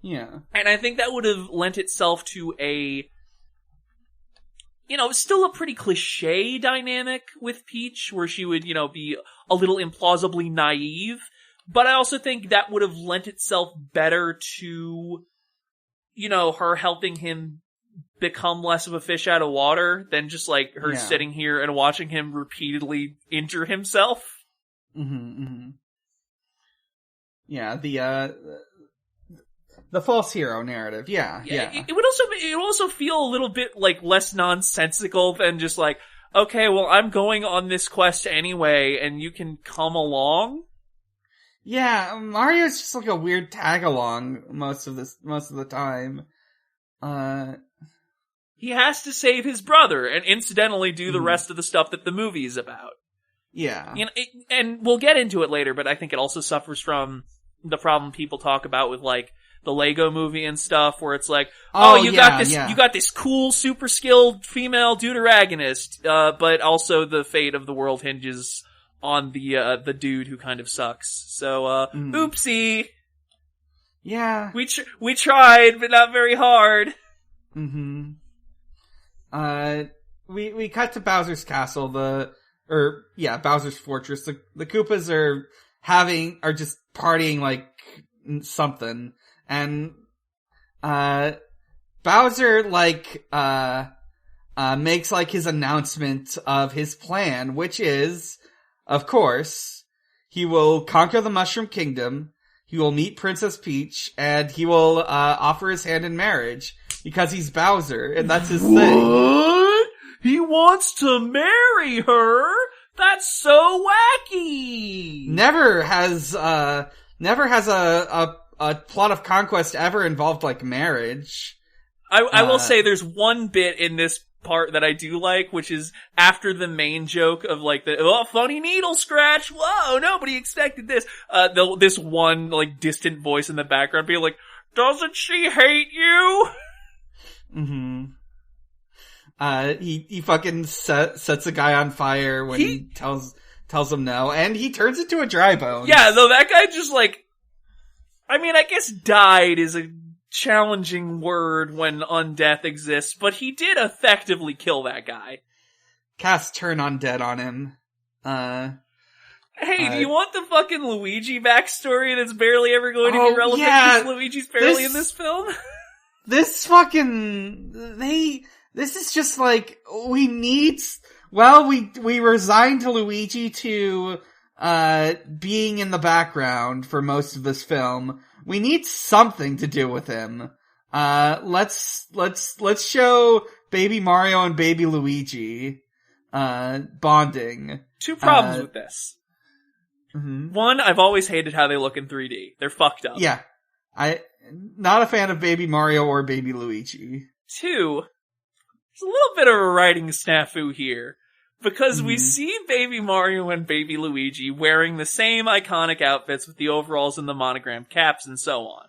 Yeah. And I think that would have lent itself to a, you know, still a pretty cliche dynamic with Peach, where she would, you know, be a little implausibly naive. But I also think that would have lent itself better to, you know, her helping him become less of a fish out of water than just, like, her sitting here and watching him repeatedly injure himself. Yeah, the false hero narrative, yeah. It would also feel a little bit, like, less nonsensical than just like, okay, well, I'm going on this quest anyway, and you can come along. Yeah, Mario's just like a weird tag-along most of the time. He has to save his brother, and incidentally do the rest of the stuff that the movie is about. Yeah. You know, and we'll get into it later, but I think it also suffers from the problem people talk about with, like, the Lego movie and stuff, where it's like, you got this cool, super skilled female deuteragonist, but also the fate of the world hinges on the dude who kind of sucks. So, oopsie. Yeah. We tried, but not very hard. We cut to Bowser's castle, Bowser's fortress. The Koopas are just partying like something. And, Bowser, like, makes, like, his announcement of his plan, which is, of course, he will conquer the Mushroom Kingdom, he will meet Princess Peach, and he will, offer his hand in marriage, because he's Bowser, and that's his thing. What? He wants to marry her? That's so wacky! Never has a plot of conquest ever involved, like, marriage. I will say there's one bit in this part that I do like, which is after the main joke of like funny needle scratch, whoa, nobody expected this. This one like distant voice in the background being like, doesn't she hate you? Mm-hmm. He fucking sets a guy on fire when he tells him no, and he turns into a dry bone. Yeah, though that guy just like, I mean, I guess died is a challenging word when undeath exists, but he did effectively kill that guy. Cast turn undead on him. Hey, do you want the fucking Luigi backstory that's barely ever going to be relevant because Luigi's barely in this film? This is just like, we resigned to Luigi to, being in the background for most of this film. We need something to do with him. Let's show Baby Mario and Baby Luigi, bonding. Two problems with this. Mm-hmm. One, I've always hated how they look in 3D. They're fucked up. Yeah. Not a fan of Baby Mario or Baby Luigi. Two, there's a little bit of a writing snafu here. Because we see Baby Mario and Baby Luigi wearing the same iconic outfits with the overalls and the monogram caps and so on.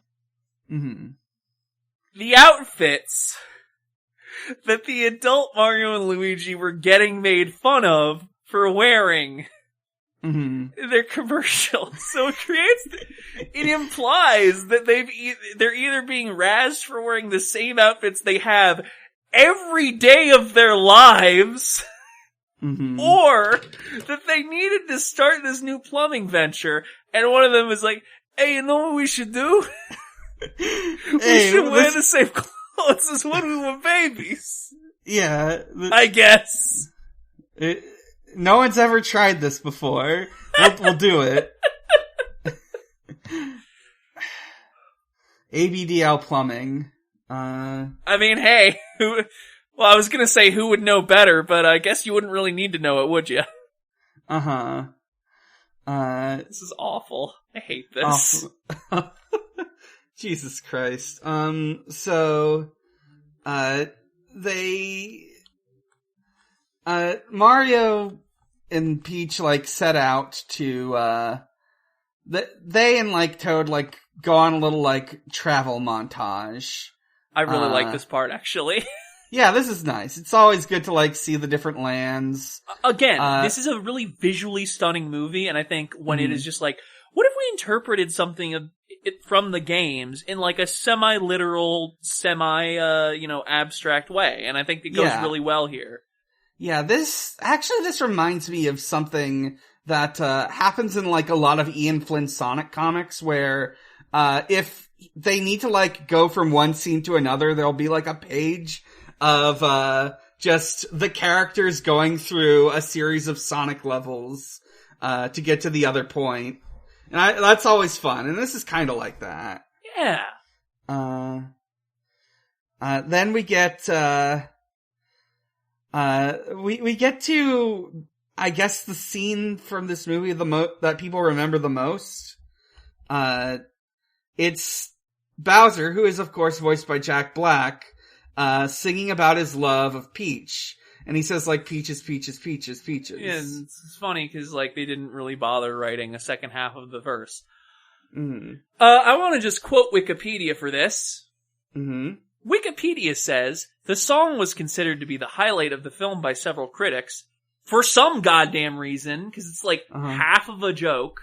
Mm-hmm. The outfits that the adult Mario and Luigi were getting made fun of for wearing their commercials. So it implies that they're either being razzed for wearing the same outfits they have every day of their lives, or that they needed to start this new plumbing venture, and one of them was like, hey, you know what we should do? We should wear the same clothes as when we were babies. Yeah. I guess. No one's ever tried this before. We'll do it. ABDL plumbing. I mean, hey, well, I was gonna say who would know better, but I guess you wouldn't really need to know it, would you? Uh-huh. This is awful. I hate this. Jesus Christ. Mario and Peach, set out to, they and, Toad, go on a little, travel montage. I really like this part, actually. Yeah, this is nice. It's always good to, see the different lands. Again, this is a really visually stunning movie, and I think when it is just what if we interpreted something from the games in, a semi-literal, abstract way, and I think it goes really well here. Yeah, this reminds me of something that, happens in, a lot of Ian Flynn Sonic comics, where, if they need to, go from one scene to another, there'll be, a page of, just the characters going through a series of Sonic levels, to get to the other point. And that's always fun, and this is kinda like that. Yeah. Then we get, we get to, I guess, the scene from this movie that people remember the most. It's Bowser, who is of course voiced by Jack Black, singing about his love of Peach. And he says, peaches, peaches, peaches, peaches. Yeah, it's funny because, they didn't really bother writing a second half of the verse. I want to just quote Wikipedia for this. Wikipedia says, the song was considered to be the highlight of the film by several critics, for some goddamn reason, because it's half of a joke.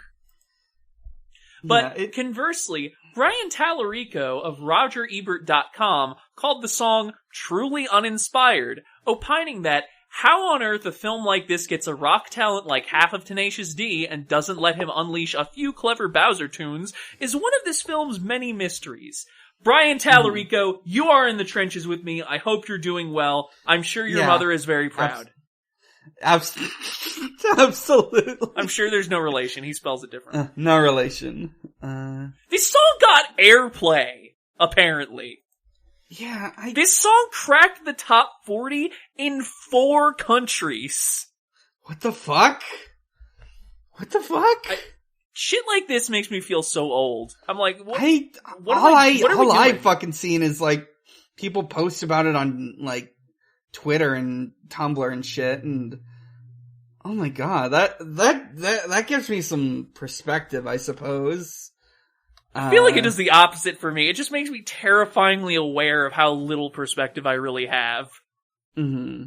But conversely, Brian Tallarico of RogerEbert.com called the song truly uninspired, opining that how on earth a film like this gets a rock talent like half of Tenacious D and doesn't let him unleash a few clever Bowser tunes is one of this film's many mysteries. Brian Tallarico, you are in the trenches with me. I hope you're doing well. I'm sure your mother is very proud. Absolutely. I'm sure there's no relation. He spells it different. No relation. This song got airplay, apparently. Yeah, This song cracked the top 40 in 4 countries. What the fuck? Shit like this makes me feel so old. I'm like, what all I fucking seen is people post about it on Twitter and Tumblr and shit, and oh my god, that gives me some perspective, I suppose. I feel like it does the opposite for me. It just makes me terrifyingly aware of how little perspective I really have. Mm-hmm.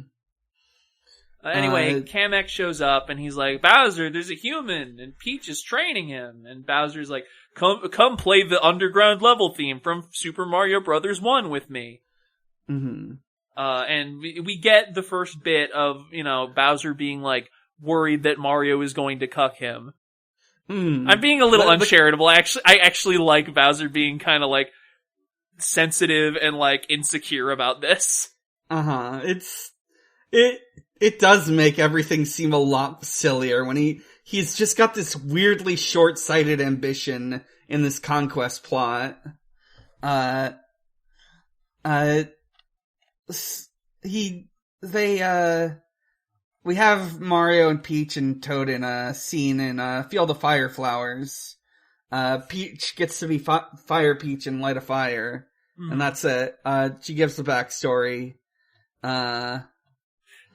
Anyway, Kamek shows up and he's like, Bowser, there's a human, and Peach is training him. And Bowser's like, come play the underground level theme from Super Mario Bros. 1 with me. Mm-hmm. And we get the first bit of, Bowser being like, worried that Mario is going to cuck him. I'm being a little uncharitable. I actually like Bowser being kind of like sensitive and like insecure about this. Uh-huh. It does make everything seem a lot sillier when he's just got this weirdly short-sighted ambition in this conquest plot. We have Mario and Peach and Toad in a scene in a field of fire flowers. Peach gets to be Fire Peach and light a fire. And that's it. She gives the backstory.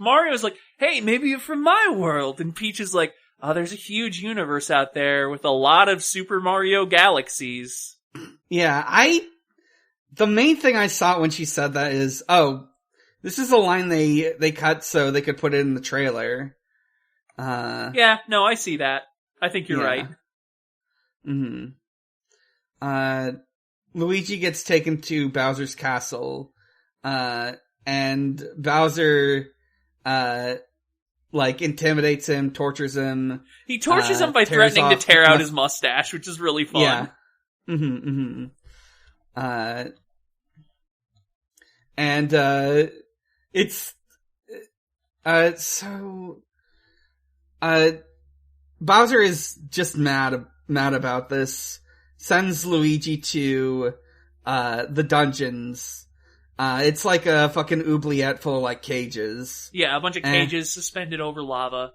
Mario's like, hey, maybe you're from my world. And Peach is like, oh, there's a huge universe out there with a lot of Super Mario galaxies. Yeah, the main thing I saw when she said that is, this is a line they cut so they could put it in the trailer. Yeah, no, I see that. I think you're right. Mm-hmm. Luigi gets taken to Bowser's castle, and Bowser, intimidates him, tortures him. He tortures him by threatening to tear out his mustache, which is really fun. Yeah. Mm-hmm, mm-hmm. Bowser is just mad about this, sends Luigi to, the dungeons. It's like a fucking oubliette full of, like, cages. Yeah, a bunch of cages suspended over lava.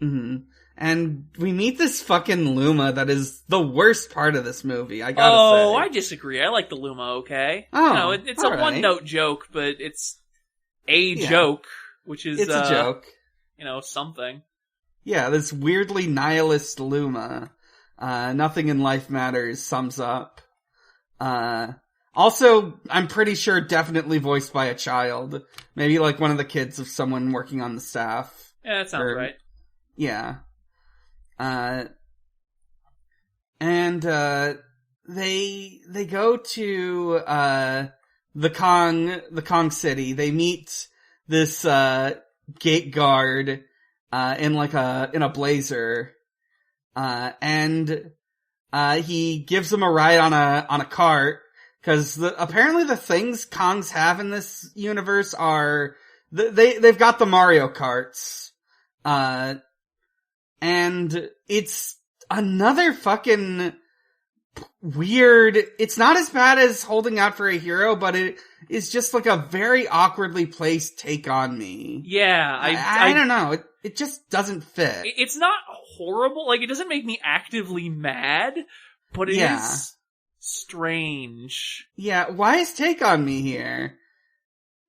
Mm-hmm. And we meet this fucking Luma that is the worst part of this movie, I gotta say. Oh, I disagree. I like the Luma, okay? Oh, it's a one-note joke, but it's a joke, which is... It's a joke. Something. Yeah, this weirdly nihilist Luma. Nothing in life matters, sums up. Also, I'm pretty sure definitely voiced by a child. Maybe like one of the kids of someone working on the staff. Yeah, that sounds right. Yeah. They go to, the Kong City. They meet this, gate guard, in a blazer. And he gives them a ride on a cart. Cause apparently the things Kongs have in this universe are, they've got the Mario karts. And it's another fucking weird, it's not as bad as Holding Out for a Hero, but it is just like a very awkwardly placed take on me. Yeah, I don't know, it just doesn't fit. It's not horrible, like it doesn't make me actively mad, but it is strange. Yeah, why is Take On Me here?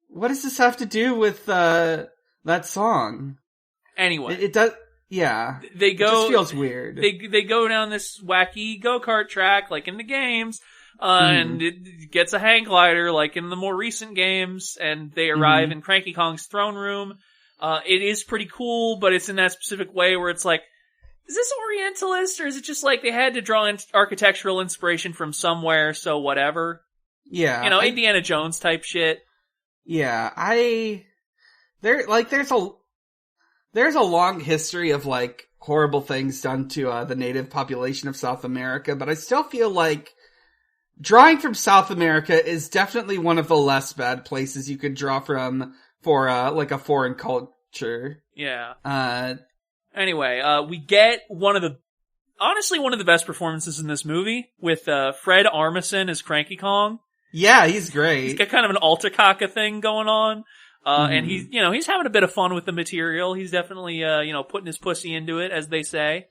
What does this have to do with, that song? Anyway. It does, yeah. It just feels weird. They go down this wacky go-kart track, like in the games, and it gets a hang glider, like in the more recent games, and they arrive in Cranky Kong's throne room. It is pretty cool, but it's in that specific way where it's like, is this Orientalist, or is it just like they had to draw architectural inspiration from somewhere, so whatever? Yeah. Indiana Jones type shit. Yeah, there's a long history of, like, horrible things done to, the native population of South America, but I still feel like drawing from South America is definitely one of the less bad places you could draw from for, like, a foreign culture. Yeah. Anyway, we get one of the best performances in this movie with Fred Armisen as Cranky Kong. Yeah, he's great. He's got kind of an alter-caca thing going on. And he's having a bit of fun with the material. He's definitely, putting his pussy into it, as they say.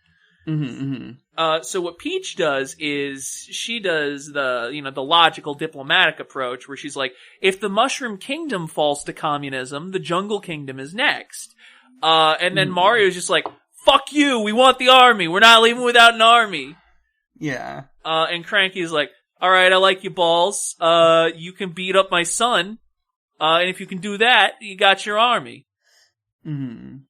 So what Peach does is she does the logical diplomatic approach where she's like, if the Mushroom Kingdom falls to communism, the Jungle Kingdom is next. And then Mario's just like, fuck you, we want the army, we're not leaving without an army. Yeah. And Cranky's like, alright, I like you balls, you can beat up my son, and if you can do that, you got your army. And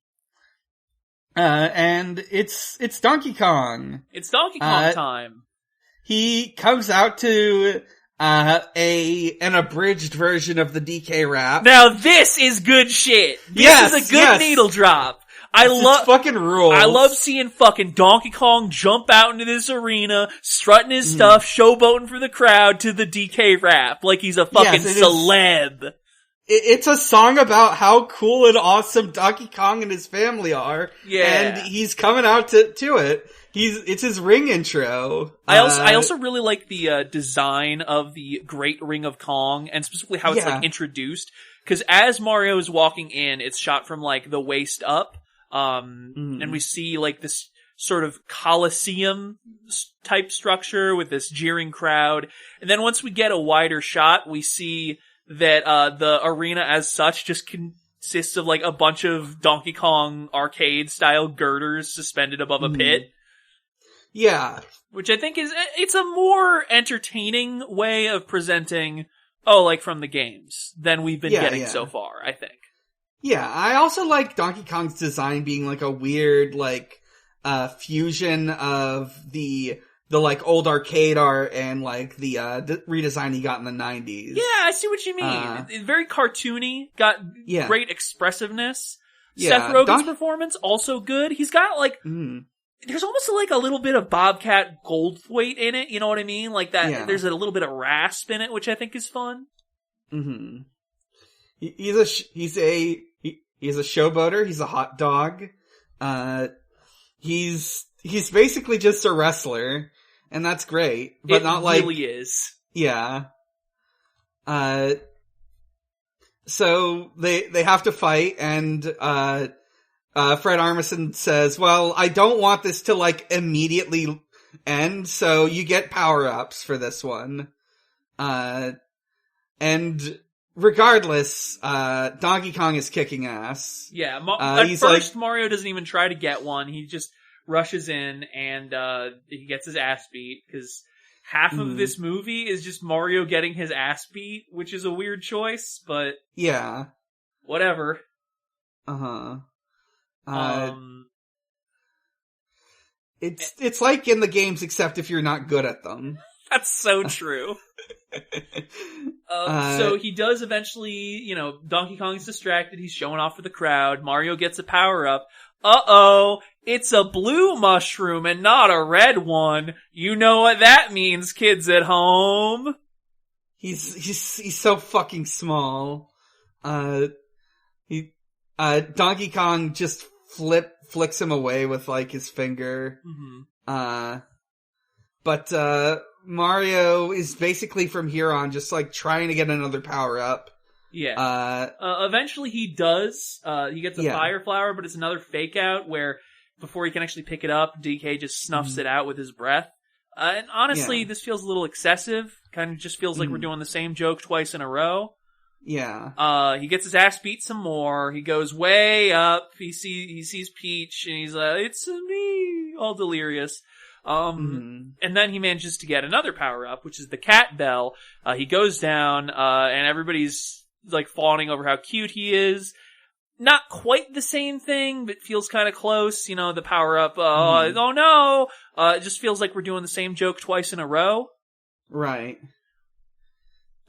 it's Donkey Kong. It's Donkey Kong time. He comes out to an abridged version of the DK rap. Now this is good shit. This is a good needle drop. I love fucking rules. I love seeing fucking Donkey Kong jump out into this arena, strutting his stuff, showboating for the crowd to the DK rap like he's a fucking celeb. It's a song about how cool and awesome Donkey Kong and his family are. Yeah. And he's coming out to it. It's his ring intro. I also really like the design of the Great Ring of Kong, and specifically how it's like introduced. Cause as Mario is walking in, it's shot from like the waist up. And we see like this sort of Colosseum type structure with this jeering crowd. And then once we get a wider shot, we see that the arena as such just consists of like a bunch of Donkey Kong arcade style girders suspended above a pit. Yeah. Which I think it's a more entertaining way of presenting, like from the games than we've been getting so far, I think. Yeah, I also like Donkey Kong's design being like a weird, like, fusion of the like old arcade art and like the redesign he got in the 90s. Yeah, I see what you mean. It's very cartoony, got great expressiveness. Seth Rogen's performance, also good. He's got like, there's almost like a little bit of Bobcat Goldthwait in it, you know what I mean? Like that, there's a little bit of rasp in it, which I think is fun. He's a showboater, he's a hot dog. He's basically just a wrestler, and that's great. But not like... It really is. Yeah. So they have to fight, and Fred Armisen says, well, I don't want this to like immediately end, so you get power-ups for this one. And regardless, Donkey Kong is kicking ass. Yeah, at first Mario doesn't even try to get one, he just rushes in and he gets his ass beat, because half of this movie is just Mario getting his ass beat, which is a weird choice, but yeah, whatever. It's like in the games, except if you're not good at them. That's so true. So he does eventually, Donkey Kong's distracted, he's showing off for the crowd, Mario gets a power-up. It's a blue mushroom and not a red one. You know what that means, kids at home. He's so fucking small. Donkey Kong just flicks him away with like his finger. But Mario is basically from here on just like trying to get another power up. Yeah. Eventually he does. He gets a fire flower, but it's another fake out where before he can actually pick it up, DK just snuffs it out with his breath. And honestly, this feels a little excessive. Kind of just feels like we're doing the same joke twice in a row. Yeah. He gets his ass beat some more. He goes way up. He sees Peach and he's like, it's me, all delirious. And then he manages to get another power up, which is the cat bell. He goes down, and everybody's like fawning over how cute he is. Not quite the same thing, but feels kind of close. The power up, oh no! It just feels like we're doing the same joke twice in a row. Right.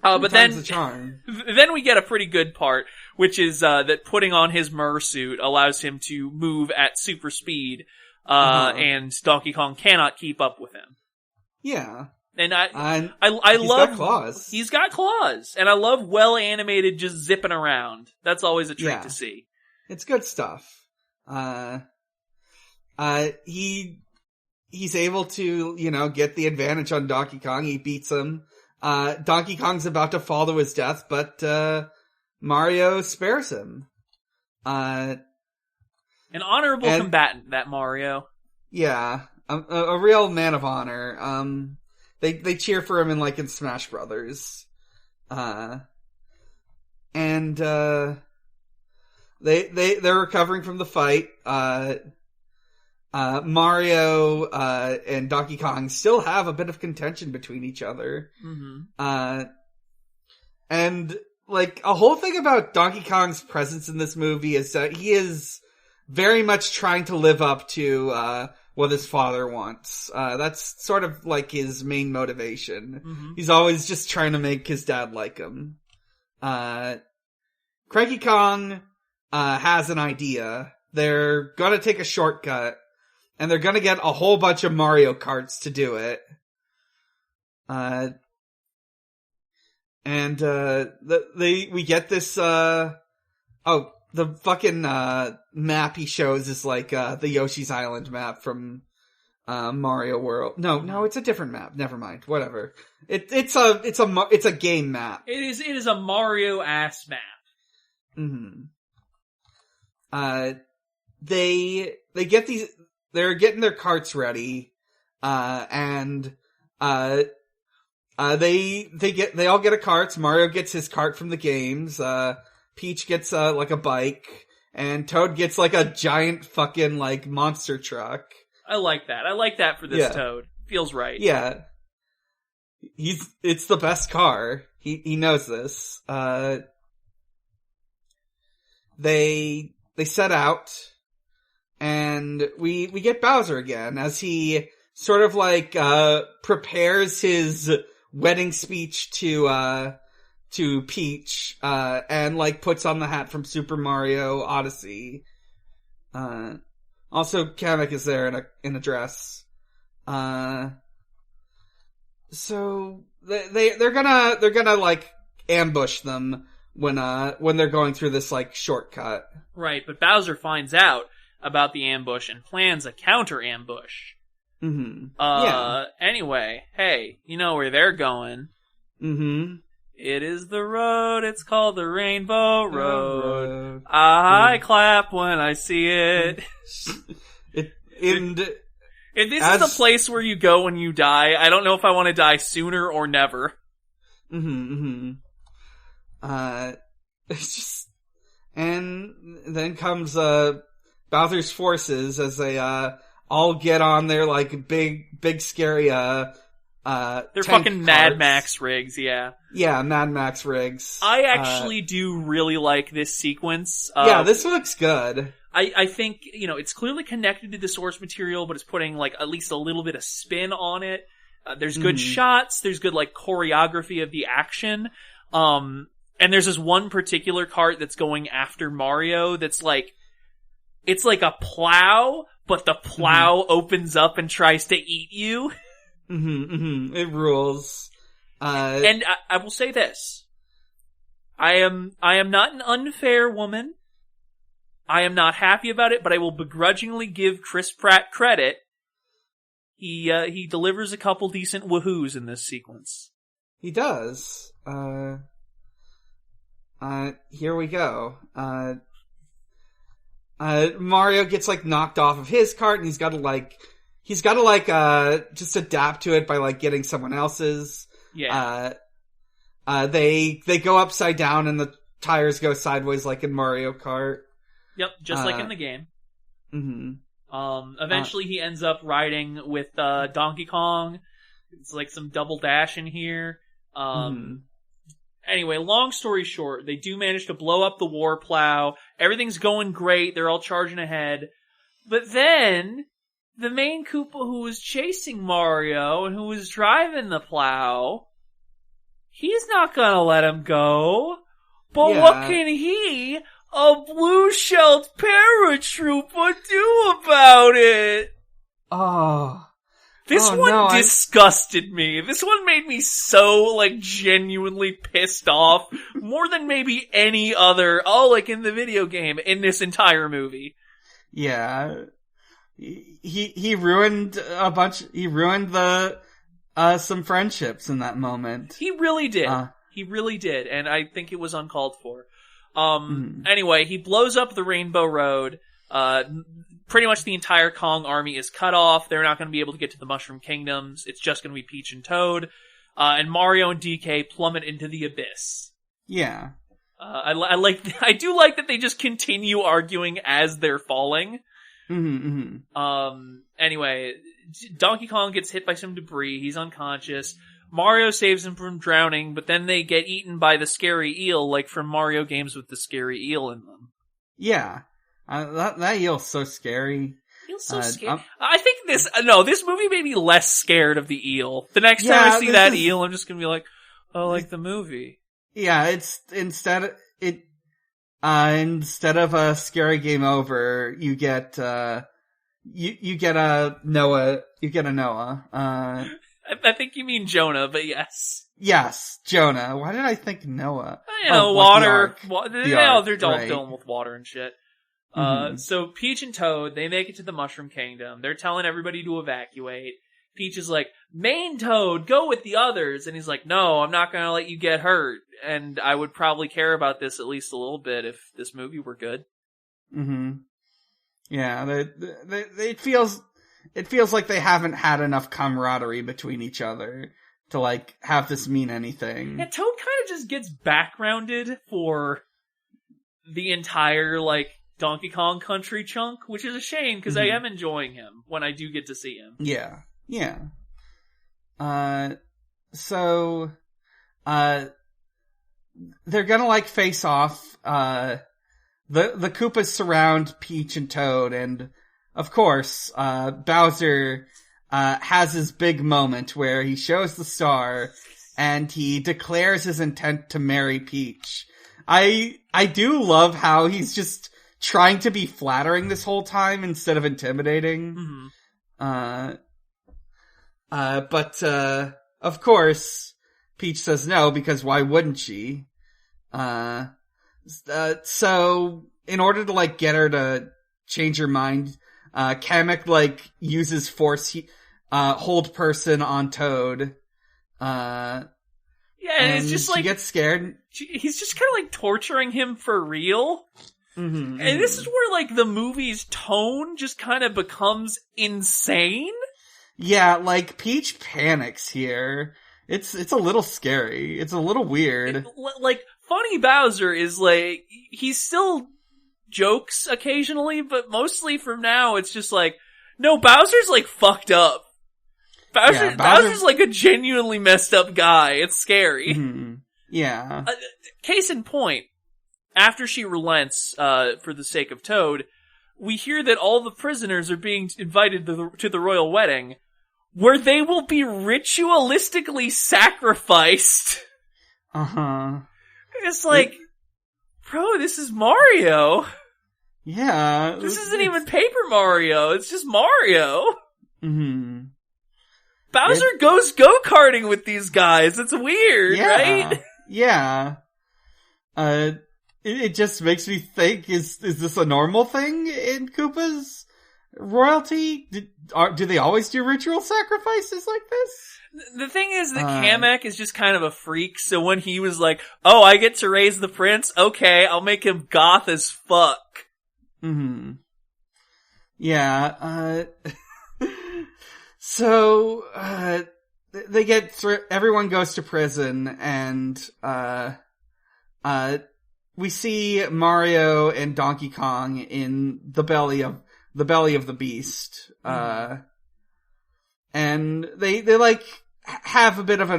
But then, the charm. Then we get a pretty good part, which is, that putting on his Mer-suit allows him to move at super speed, and Donkey Kong cannot keep up with him. Yeah. And I he's love... got claws. He's got claws. And I love well-animated just zipping around. That's always a treat to see. It's good stuff. He's able to, get the advantage on Donkey Kong. He beats him. Donkey Kong's about to fall to his death, but Mario spares him. An honorable combatant, that Mario. Yeah. a real man of honor. They cheer for him in Smash Brothers. And they're recovering from the fight. Mario and Donkey Kong still have a bit of contention between each other. Mm-hmm. And a whole thing about Donkey Kong's presence in this movie is that he is very much trying to live up to what his father wants. That's sort of his main motivation. Mm-hmm. He's always just trying to make his dad like him. Cranky Kong has an idea. They're gonna take a shortcut, and they're gonna get a whole bunch of Mario Karts to do it. We get this, the fucking, map he shows is the Yoshi's Island map from, Mario World. No, it's a different map. Never mind. Whatever. It's a game map. It is a Mario-ass map. Mm-hmm. They're getting their carts ready, they all get a cart. Mario gets his cart from the games. Peach gets, a bike. And Toad gets, a giant fucking, monster truck. I like that. I like that for this Toad. Feels right. Yeah. It's the best car. He knows this. They set out. And we get Bowser again as he sort of prepares his wedding speech to Peach, and puts on the hat from Super Mario Odyssey. Also Kamek is there in a dress. So they're gonna ambush them when they're going through this shortcut. Right, but Bowser finds out about the ambush and plans a counter ambush. Mm-hmm. Anyway, hey, you know where they're going. Mm-hmm. It is the road, it's called the Rainbow Road. I clap when I see it. If this is the place where you go when you die, I don't know if I want to die sooner or never. Mm-hmm, mm-hmm. It's just... And then comes, Bowser's forces as they, all get on their, big scary, they're tank fucking Mad carts. Max rigs, yeah. Yeah, Mad Max rigs. I actually do really like this sequence. Yeah, this looks good. I think, it's clearly connected to the source material, but it's putting, at least a little bit of spin on it. There's good shots, there's good, choreography of the action. And there's this one particular cart that's going after Mario that's it's like a plow, but the plow opens up and tries to eat you. Mm-hmm, mm-hmm. It rules. And I will say this. I am not an unfair woman. I am not happy about it, but I will begrudgingly give Chris Pratt credit. He delivers a couple decent woohoos in this sequence. He does. Here we go. Mario gets knocked off of his cart, and he's got to just adapt to it by getting someone else's. Yeah. They go upside down, and the tires go sideways like in Mario Kart. Yep, just like in the game. Mm-hmm. Eventually he ends up riding with Donkey Kong. It's some double dash in here. Anyway, long story short, they do manage to blow up the war plow. Everything's going great. They're all charging ahead. But then, the main Koopa who was chasing Mario and who was driving the plow, he's not gonna let him go. But what can he, a blue-shelled paratrooper, do about it? Oh... This one disgusted me. This one made me so, genuinely pissed off. More than maybe any other, in the video game, in this entire movie. Yeah. He ruined some friendships in that moment. He really did. He really did, and I think it was uncalled for. Anyway, he blows up the Rainbow Road. Pretty much the entire Kong army is cut off. They're not going to be able to get to the Mushroom Kingdoms. It's just going to be Peach and Toad. And Mario and DK plummet into the abyss. Yeah. I do like that they just continue arguing as they're falling. Anyway, Donkey Kong gets hit by some debris. He's unconscious. Mario saves him from drowning, but then they get eaten by the scary eel, like from Mario games with the scary eel in them. Yeah. That eel's so scary. Eel's so scary. I think this movie made me less scared of the eel. The next time I see that eel, I'm just gonna be like, oh, like the movie. Yeah, it's instead of a scary game over, you get you get a Noah. I think you mean Jonah, but yes. Yes, Jonah. Why did I think Noah? Water. They're all right. filling with water and shit. So Peach and Toad, they make it to the Mushroom Kingdom. They're telling everybody to evacuate. Peach is like, main Toad, go with the others. And he's like, no, I'm not gonna let you get hurt. And I would probably care about this at least a little bit if this movie were good. Yeah, it feels like they haven't had enough camaraderie between each other to, like, have this mean anything. Yeah, Toad kind of just gets backgrounded for the entire, like, Donkey Kong Country chunk, which is a shame, because I am enjoying him when I do get to see him. Yeah. So, they're gonna, like, face off. The Koopas surround Peach and Toad, and, of course, Bowser has his big moment where he shows the star, and he declares his intent to marry Peach. I do love how he's just trying to be flattering this whole time instead of intimidating. But of course, Peach says no, because why wouldn't she? So, in order to, like, get her to change her mind, Kamek, like, uses force, hold person on Toad. And it's just like, she gets scared. He's just kind of, like, torturing him for real. And this is where, like, the movie's tone just kind of becomes insane. Yeah, like, Peach panics here. It's a little scary. It's a little weird. Like, Funny Bowser is, like, he still jokes occasionally, but mostly from now, it's just like, no, Bowser's, like, fucked up. Bowser's like a genuinely messed up guy. It's scary. Yeah. Case in point, after she relents, for the sake of Toad, we hear that all the prisoners are being invited to the royal wedding, where they will be ritualistically sacrificed. It's like, bro, this is Mario. Yeah. This isn't even Paper Mario, it's just Mario. Bowser goes go-karting with these guys, it's weird, right? Yeah. It just makes me think, is this a normal thing in Koopa's royalty? Do they always do ritual sacrifices like this? The thing is that Kamek is just kind of a freak, so when he was like, oh, I get to raise the prince? Okay, I'll make him goth as fuck. Yeah, so, they get through, everyone goes to prison, and, we see Mario and Donkey Kong in the belly of the beast. And they like have a bit of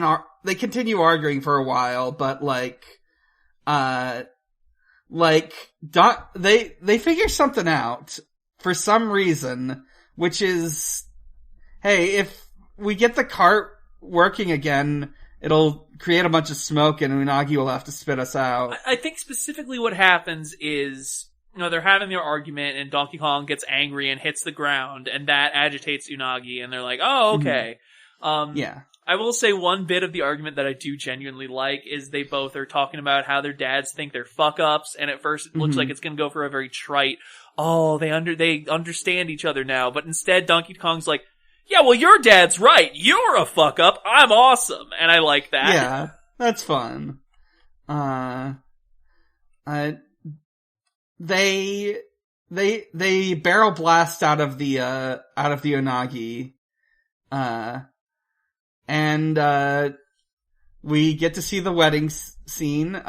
they continue arguing for a while, but they figure something out for some reason, which is, hey, if we get the cart working again, it'll create a bunch of smoke and Unagi will have to spit us out. I think specifically what happens is, they're having their argument and Donkey Kong gets angry and hits the ground and that agitates Unagi and they're like, oh, okay. Yeah. I will say one bit of the argument that I do genuinely like is they both are talking about how their dads think they're fuck-ups, and at first it looks like it's gonna go for a very trite, oh, they understand each other now, but instead Donkey Kong's like, yeah, well, your dad's right. You're a fuck-up. I'm awesome. And I like that. Yeah, that's fun. They they barrel blast out of the Unagi. And we get to see the wedding scene.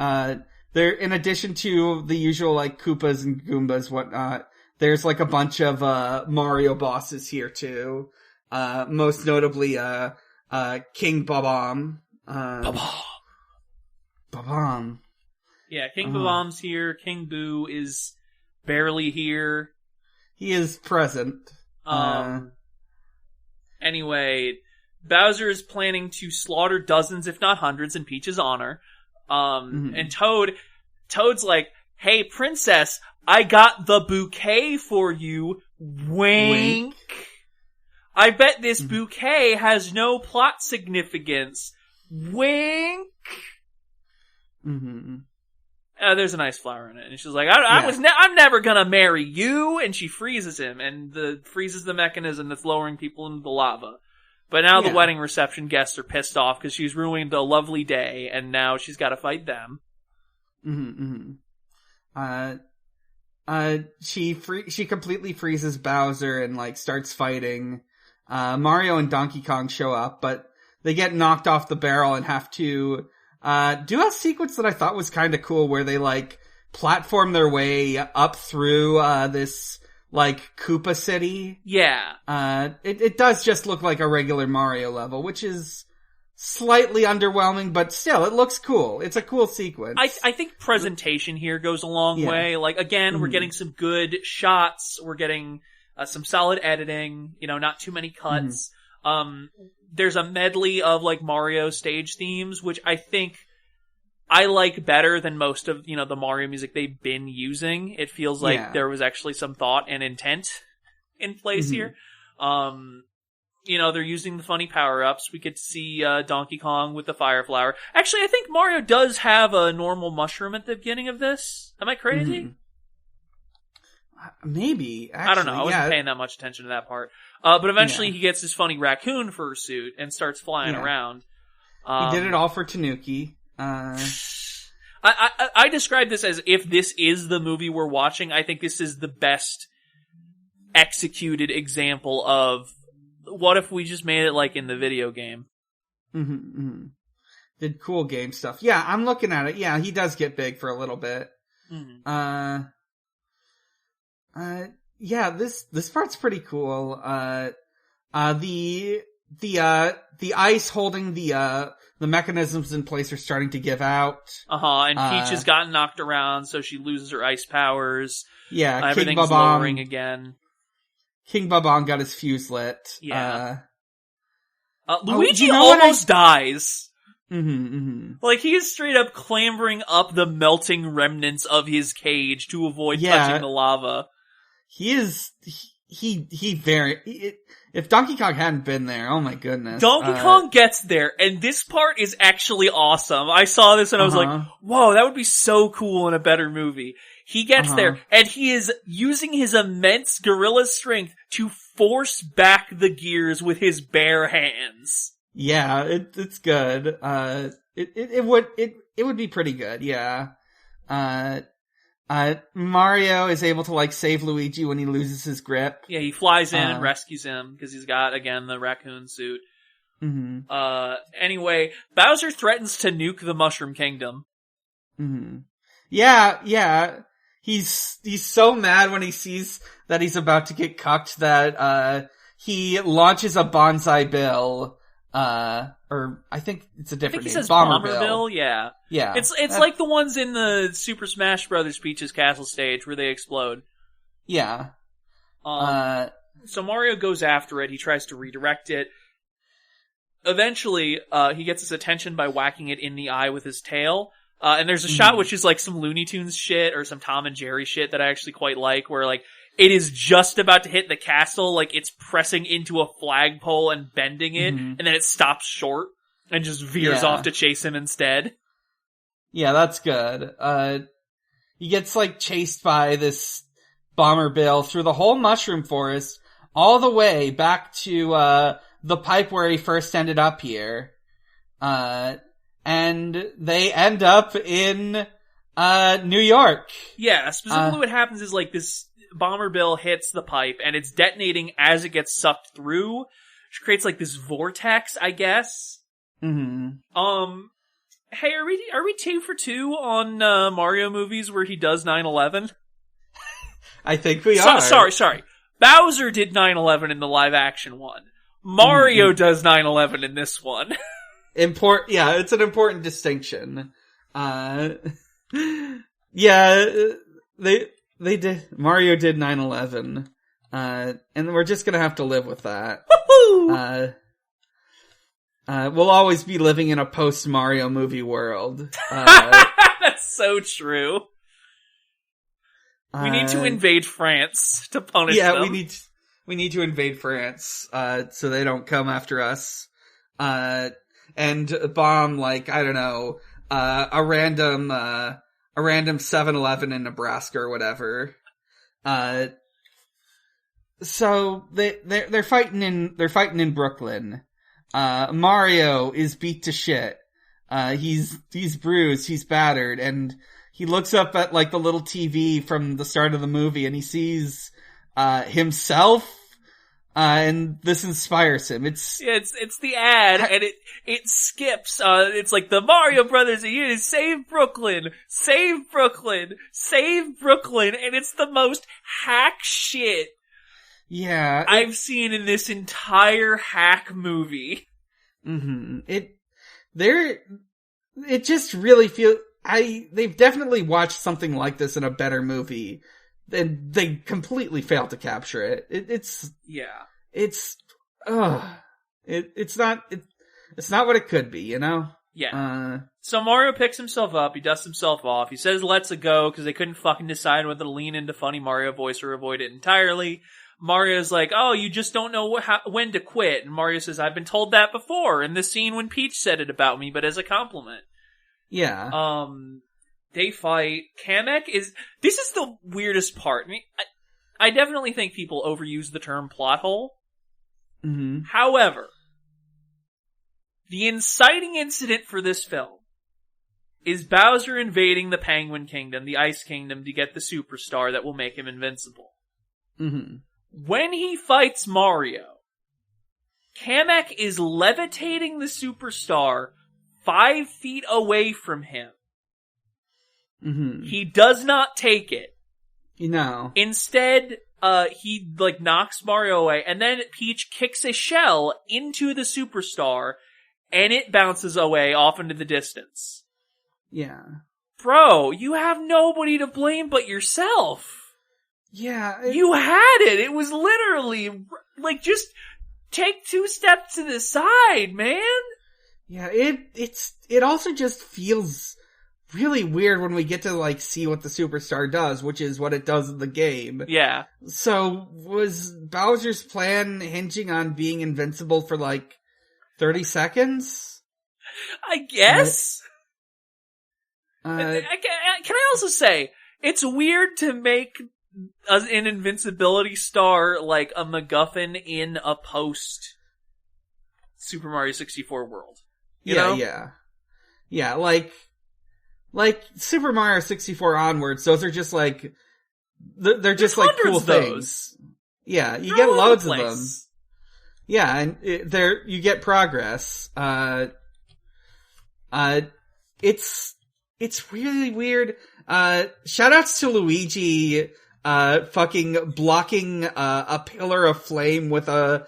There, in addition to the usual, like, Koopas and Goombas, whatnot, there's, like, a bunch of, Mario bosses here, too. Most notably, King Bob-omb. Bob-omb. Yeah, King Bob-omb's here. King Boo is barely here. He is present. Anyway, Bowser is planning to slaughter dozens, if not hundreds, in Peach's honor. And Toad's like, "Hey, princess, I got the bouquet for you. Wink. I bet this bouquet has no plot significance. Wink." There's a nice flower in it, and she's like, "I'm never gonna marry you," and she freezes him, and freezes the mechanism that's lowering people into the lava. But now the wedding reception guests are pissed off because she's ruined a lovely day, and now she's got to fight them. She completely freezes Bowser and, like, starts fighting. Mario and Donkey Kong show up, but they get knocked off the barrel and have to do a sequence that I thought was kind of cool, where they, like, platform their way up through this, like, Koopa City. Yeah. It does just look like a regular Mario level, which is slightly underwhelming, but still, it looks cool. It's a cool sequence. I think presentation here goes a long way. Like, again, we're getting some good shots. We're getting some solid editing, not too many cuts. There's a medley of, like, Mario stage themes, which I think I like better than most of, the Mario music they've been using. It feels like there was actually some thought and intent in place here. They're using the funny power-ups. We get to see Donkey Kong with the fire flower. Actually, I think Mario does have a normal mushroom at the beginning of this. Am I crazy? Maybe. Actually, I don't know. I wasn't paying that much attention to that part. But eventually he gets his funny raccoon fursuit and starts flying around. He did it all for Tanuki. I describe this as, if this is the movie we're watching, I think this is the best executed example of what if we just made it like in the video game. Did cool game stuff. Yeah, I'm looking at it. Yeah, he does get big for a little bit. Yeah, this part's pretty cool. The ice holding the mechanisms in place are starting to give out. And Peach has gotten knocked around, so she loses her ice powers. Yeah, everything's lowering again. King Bob-omb got his fuse lit. Yeah. Luigi almost dies. Like, he is straight up clambering up the melting remnants of his cage to avoid touching the lava. If Donkey Kong hadn't been there, oh my goodness. Donkey Kong gets there, and this part is actually awesome. I saw this and I was like, whoa, that would be so cool in a better movie. He gets there, and he is using his immense gorilla strength to force back the gears with his bare hands. Yeah, it's good. It would be pretty good, yeah. Mario is able to, like, save Luigi when he loses his grip. Yeah, he flies in and rescues him, because he's got, again, the raccoon suit. Anyway, Bowser threatens to nuke the Mushroom Kingdom. Yeah. He's so mad when he sees that he's about to get cucked that, he launches a Bonsai Bill, or I think it's a different name. He says Bomber Bill, yeah. Yeah. It's like the ones in the Super Smash Bros. Peach's castle stage where they explode. Yeah. So Mario goes after it, he tries to redirect it. Eventually, he gets his attention by whacking it in the eye with his tail. And there's a shot which is like some Looney Tunes shit or some Tom and Jerry shit that I actually quite like, where, like, it is just about to hit the castle, like it's pressing into a flagpole and bending it, and then it stops short and just veers off to chase him instead. Yeah, that's good. He gets, like, chased by this Bomber Bill through the whole Mushroom Forest, all the way back to, the pipe where he first ended up here. And they end up in, New York. Yeah, specifically what happens is, like, this Bomber Bill hits the pipe, and it's detonating as it gets sucked through, which creates like this vortex, I guess. Mm-hmm. Hey, are we 2 for 2 on Mario movies where he does 9/11? I think we are. Sorry. Bowser did 9/11 in the live-action one. Mario does 9/11 in this one. Yeah, it's an important distinction. They did. Mario did 9/11, and we're just gonna have to live with that. Woohoo! We'll always be living in a post-Mario movie world. That's so true. We need to invade France to punish them. Yeah, we need to invade France, so they don't come after us. And bomb, like, I don't know, a random 7-Eleven in Nebraska or whatever. So they're fighting in Brooklyn. Mario is beat to shit. He's bruised, he's battered, and he looks up at like the little TV from the start of the movie and he sees himself, and this inspires him. It's the ad, and it skips. It's like the Mario Brothers are here to save Brooklyn, save Brooklyn, save Brooklyn, and it's the most hack shit. Yeah, I've seen in this entire hack movie. Mm-hmm. It just really feels. They've definitely watched something like this in a better movie. And they completely failed to capture it. It's not what it could be, you know? Yeah. So Mario picks himself up, he dusts himself off, he says let's go, because they couldn't fucking decide whether to lean into funny Mario voice or avoid it entirely. Mario's like, oh, you just don't know when to quit. And Mario says, I've been told that before, in the scene when Peach said it about me, but as a compliment. Yeah. They fight. This is the weirdest part. I mean, I definitely think people overuse the term plot hole. Mm-hmm. However, the inciting incident for this film is Bowser invading the Penguin Kingdom, the Ice Kingdom, to get the superstar that will make him invincible. Mm-hmm. When he fights Mario, Kamek is levitating the superstar 5 feet away from him. Mm-hmm. He does not take it. No. Instead, he knocks Mario away, and then Peach kicks a shell into the superstar, and it bounces away off into the distance. Yeah. Bro, you have nobody to blame but yourself. Yeah. You had it. It was literally, just take 2 steps to the side, man. Yeah, it also just feels really weird when we get to, see what the superstar does, which is what it does in the game. Yeah. So, was Bowser's plan hinging on being invincible for, 30 seconds? I guess. Can I also say, it's weird to make an invincibility star like a MacGuffin in a post Super Mario 64 world. You know? Yeah, like Super Mario 64 onwards, those are just they're just cool things. Yeah, you get loads of them. Yeah, and you get progress. It's really weird. Shoutouts to Luigi, fucking blocking a pillar of flame with a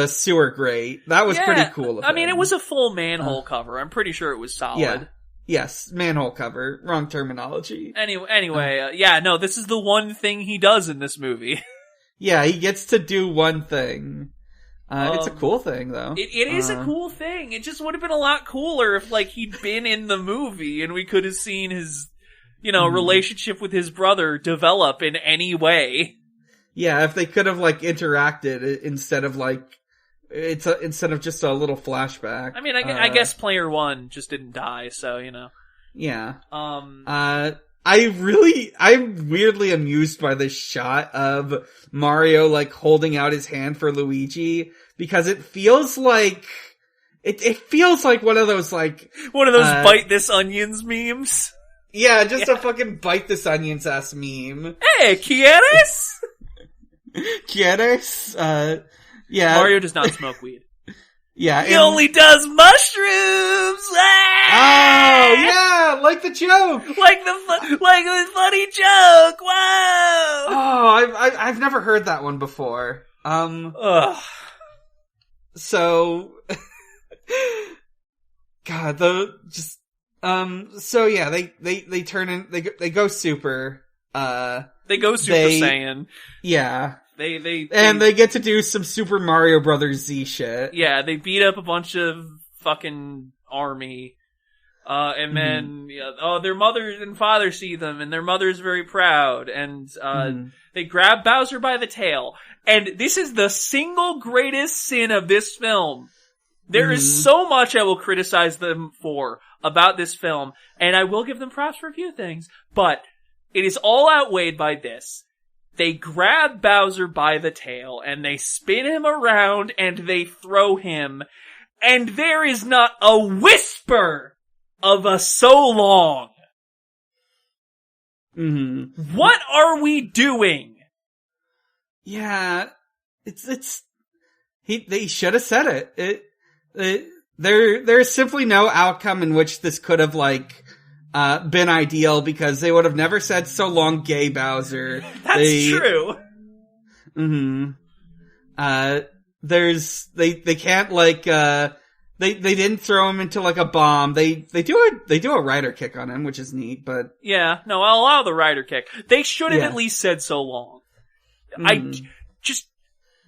sewer grate. That was pretty cool. I mean, it was a full manhole cover. I'm pretty sure it was solid. Yeah. Yes, manhole cover. Wrong terminology. Anyway, this is the one thing he does in this movie. Yeah, he gets to do one thing. It's a cool thing, though. It is a cool thing. It just would have been a lot cooler if, he'd been in the movie and we could have seen his, relationship with his brother develop in any way. Yeah, if they could have, interacted instead of, instead of just a little flashback. I mean, I guess player 1 just didn't die, so, Yeah. I'm weirdly amused by this shot of Mario, holding out his hand for Luigi, because it feels like, it feels like one of those one of those bite this onions memes. Yeah, just a fucking bite this onions ass meme. Hey, ¿quieres? ¿Quieres? Yeah. Mario does not smoke weed. Yeah. He only does mushrooms! Oh, yeah, like the joke! Like the funny joke! Whoa! Oh, I've never heard that one before. Ugh. So, God, so yeah, they turn in, they go super, They go Super Saiyan. Yeah. They get to do some Super Mario Brothers Z shit. Yeah, they beat up a bunch of fucking army. And then, their mother and father see them, and their mother's very proud, and, they grab Bowser by the tail. And this is the single greatest sin of this film. There is so much I will criticize them for about this film, and I will give them props for a few things, but it is all outweighed by this. They grab Bowser by the tail, and they spin him around, and they throw him, and there is not a whisper of a so long. What are we doing? Yeah, they should have said it. There's simply no outcome in which this could have, been ideal, because they would have never said so long, gay Bowser. That's true. They can't, they didn't throw him into a bomb. They do a rider kick on him, which is neat, but. Yeah, no, I'll allow the rider kick. They should have at least said so long.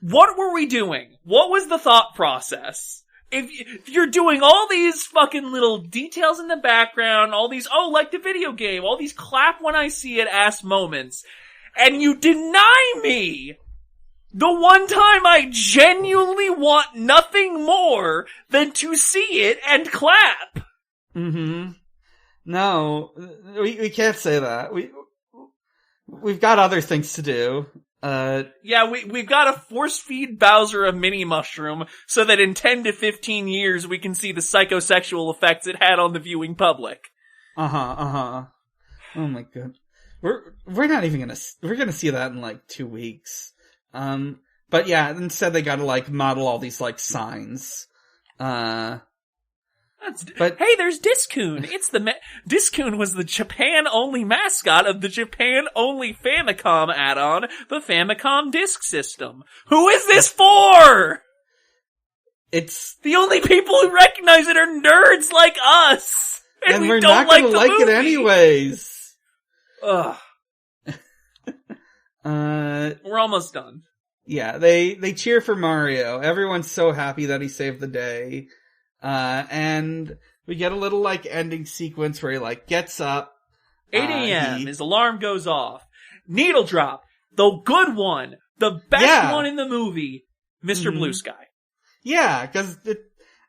What were we doing? What was the thought process? If you're doing all these fucking little details in the background, all these, like the video game, all these clap when I see it ass moments, and you deny me the one time I genuinely want nothing more than to see it and clap. No, we can't say that. We've got other things to do. We've got to force feed Bowser a mini mushroom so that in 10 to 15 years we can see the psychosexual effects it had on the viewing public. Oh my god. We're not even we're gonna see that in 2 weeks. But yeah, instead they gotta model all these signs. Hey, there's Discoon. It's Discoon was the Japan-only mascot of the Japan-only Famicom add-on, the Famicom Disk System. Who is this for? It's the only people who recognize it are nerds like us, and we we're don't not gonna like it anyways. Ugh. We're almost done. Yeah, they cheer for Mario. Everyone's so happy that he saved the day. And we get a little ending sequence where he gets up. 8 a.m. His alarm goes off. Needle drop. The good one. The best one in the movie. Mr. Blue Sky. Yeah, cause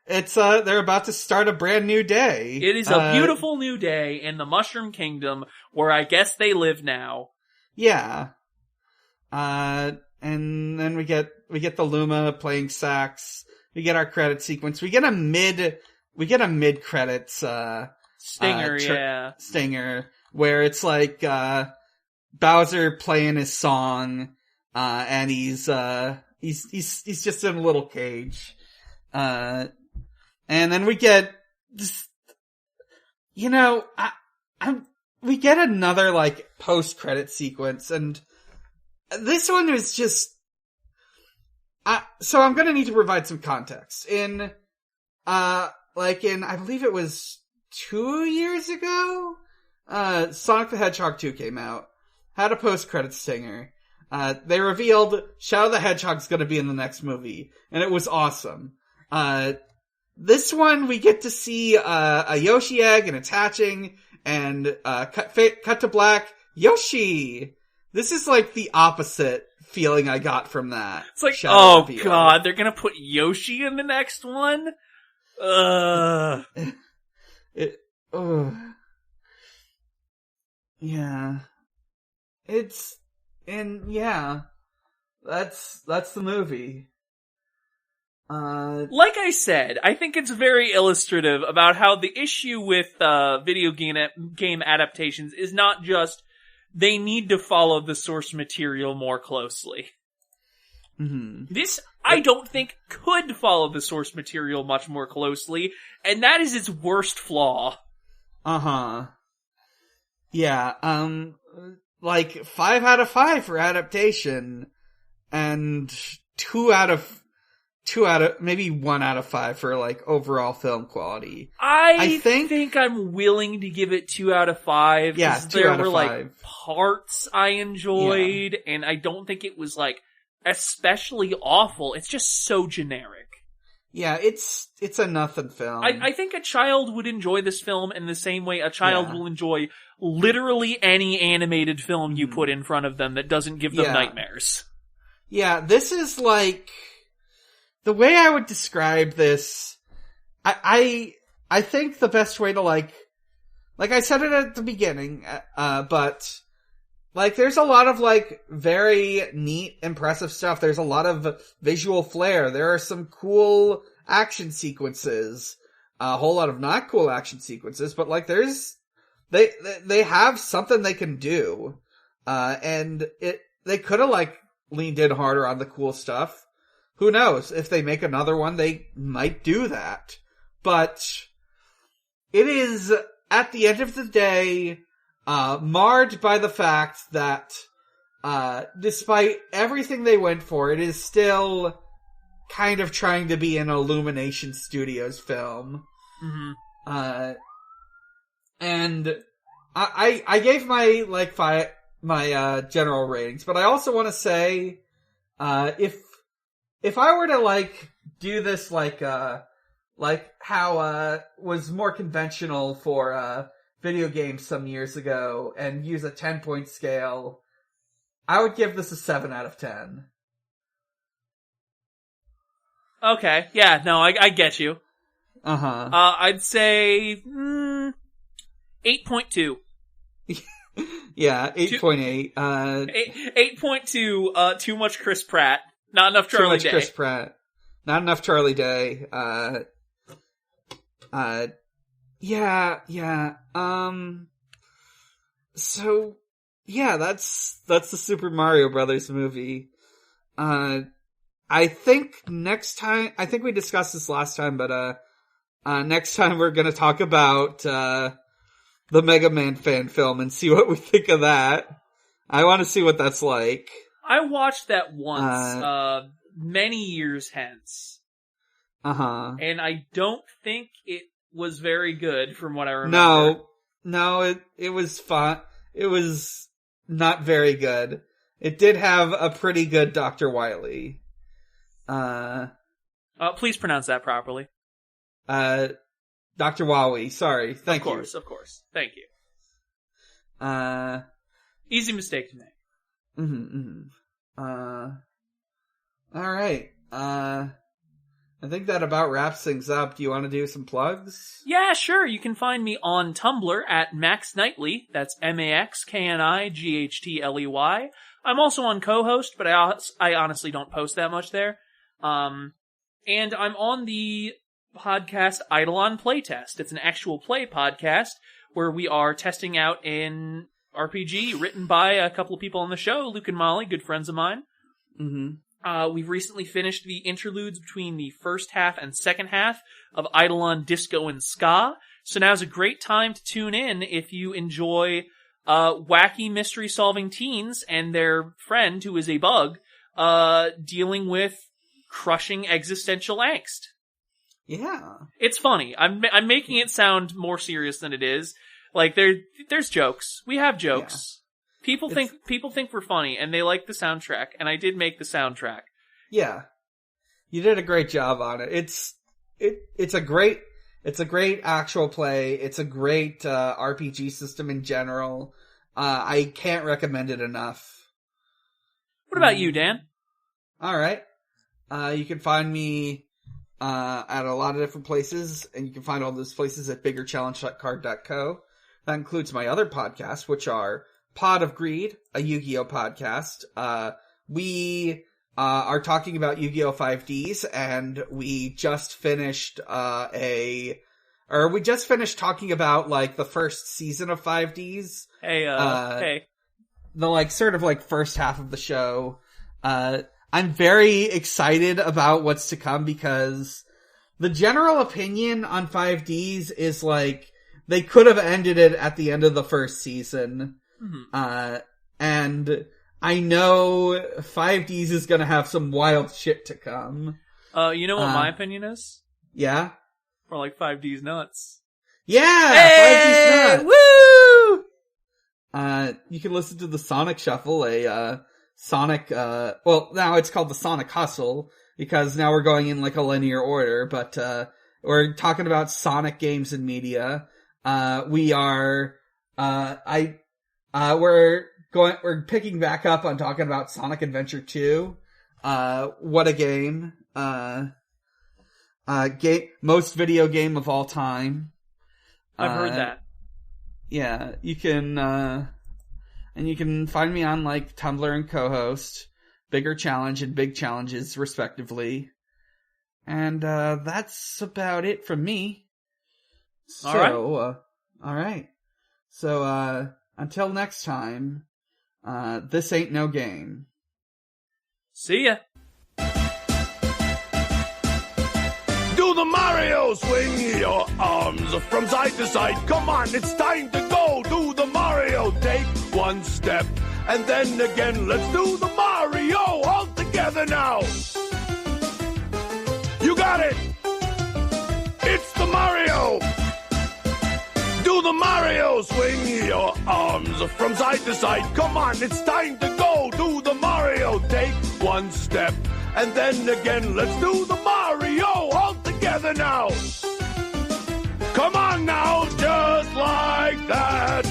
it's they're about to start a brand new day. It is a beautiful new day in the Mushroom Kingdom where I guess they live now. Yeah. And then we get the Luma playing sax. We get our credit sequence. We get a mid credits, stinger, stinger, where it's Bowser playing his song, and he's just in a little cage. And then we get just, we get another post-credit sequence, and this one is just, so I'm gonna need to provide some context. I believe it was 2 years ago, Sonic the Hedgehog 2 came out, had a post-credits stinger. They revealed Shadow the Hedgehog's gonna be in the next movie, and it was awesome. This one, we get to see, a Yoshi egg and attaching, and, cut to black, Yoshi! This is the opposite feeling I got from that. It's oh god, they're gonna put Yoshi in the next one? Yeah. That's the movie. Like I said, I think it's very illustrative about how the issue with video game adaptations is not just they need to follow the source material more closely. Mm-hmm. This, I don't think, could follow the source material much more closely, and that is its worst flaw. Uh-huh. Yeah, like 5 out of 5 for adaptation, and 2 out of maybe 1 out of 5 for like overall film quality. I think I'm willing to give it 2 out of 5. Yeah, 2 out of 5. Like parts I enjoyed, and I don't think it was like especially awful. It's just so generic. Yeah, it's a nothing film. I think a child would enjoy this film in the same way a child will enjoy literally any animated film you put in front of them that doesn't give them nightmares. Yeah, this is like... The way I would describe this... I think the best way to like I said it at the beginning, but... Like, there's a lot of, like, very neat, impressive stuff. There's a lot of visual flair. There are some cool action sequences. A whole lot of not cool action sequences, but, like, they have something they can do. And they could have, like, leaned in harder on the cool stuff. Who knows? If they make another one, they might do that. But it is, at the end of the day... marred by the fact that, despite everything they went for, it is still kind of trying to be an Illumination Studios film. Mm-hmm. And I gave my, like, my general ratings, but I also want to say, if I were to, like, do this, like how, was more conventional for, video games some years ago and use a 10-point scale, I would give this a 7 out of 10. Okay, yeah, no, I get you. Uh-huh. I'd say 8.2. Yeah, 8.8. 8.2, too much Chris Pratt. Not enough Charlie Day. Too much Chris Pratt. Not enough Charlie Day. Yeah. So, yeah, that's the Super Mario Brothers movie. I think we discussed this last time, but, next time we're gonna talk about, the Mega Man fan film and see what we think of that. I want to see what that's like. I watched that once, many years hence. Uh-huh. And I don't think it was very good from what I remember. No, it was fun. It was not very good. It did have a pretty good Dr. Wily. Please pronounce that properly. Dr. Wily, sorry. Thank you. Of course. Thank you. Easy mistake to make. Alright. I think that about wraps things up. Do you want to do some plugs? Yeah, sure. You can find me on Tumblr at Max Knightley. That's MaxKnightley. I'm also on co-host, but I honestly don't post that much there. And I'm on the podcast Eidolon Playtest. It's an actual play podcast where we are testing out an RPG written by a couple of people on the show, Luke and Molly, good friends of mine. Mm-hmm. We've recently finished the interludes between the first half and second half of Eidolon Disco and Ska, so now's a great time to tune in if you enjoy wacky mystery-solving teens and their friend, who is a bug, dealing with crushing existential angst. Yeah. It's funny. I'm making it sound more serious than it is. Like, there's jokes. We have jokes. Yeah. People think we're funny, and they like the soundtrack, and I did make the soundtrack. Yeah. You did a great job on it. It's a great actual play. It's a great RPG system in general. I can't recommend it enough. What about you, Dan? Alright. You can find me at a lot of different places, and you can find all those places at biggerchallenge.card.co. That includes my other podcasts, which are Pod of Greed, a Yu-Gi-Oh podcast. We are talking about Yu-Gi-Oh! 5Ds, and we just finished talking about, like, the first season of 5Ds. Hey. The, like, sort of, like, first half of the show. I'm very excited about what's to come because the general opinion on 5Ds is, like, they could have ended it at the end of the first season. Mm-hmm. And I know 5Ds is gonna have some wild shit to come. You know what my opinion is? Yeah? Or like 5D's nuts. Yeah! Hey! 5D's nuts! Woo! You can listen to the Sonic Shuffle, Sonic, well, now it's called the Sonic Hustle, because now we're going in like a linear order, but, we're talking about Sonic games and media. We're picking back up on talking about Sonic Adventure 2. What a game. Most video game of all time. I've heard that. Yeah, you can, and you can find me on, like, Tumblr and co-host, Bigger Challenge and Big Challenges, respectively. And, that's about it from me. Alright. So, until next time, this ain't no game. See ya! Do the Mario, swing your arms from side to side. Come on, it's time to go. Do the Mario, take one step. And then again, let's do the Mario all together now. You got it. It's the Mario. Do the Mario, swing your arms from side to side. Come on, it's time to go. Do the Mario, take one step. And then again, let's do the Mario all together now. Come on now, just like that.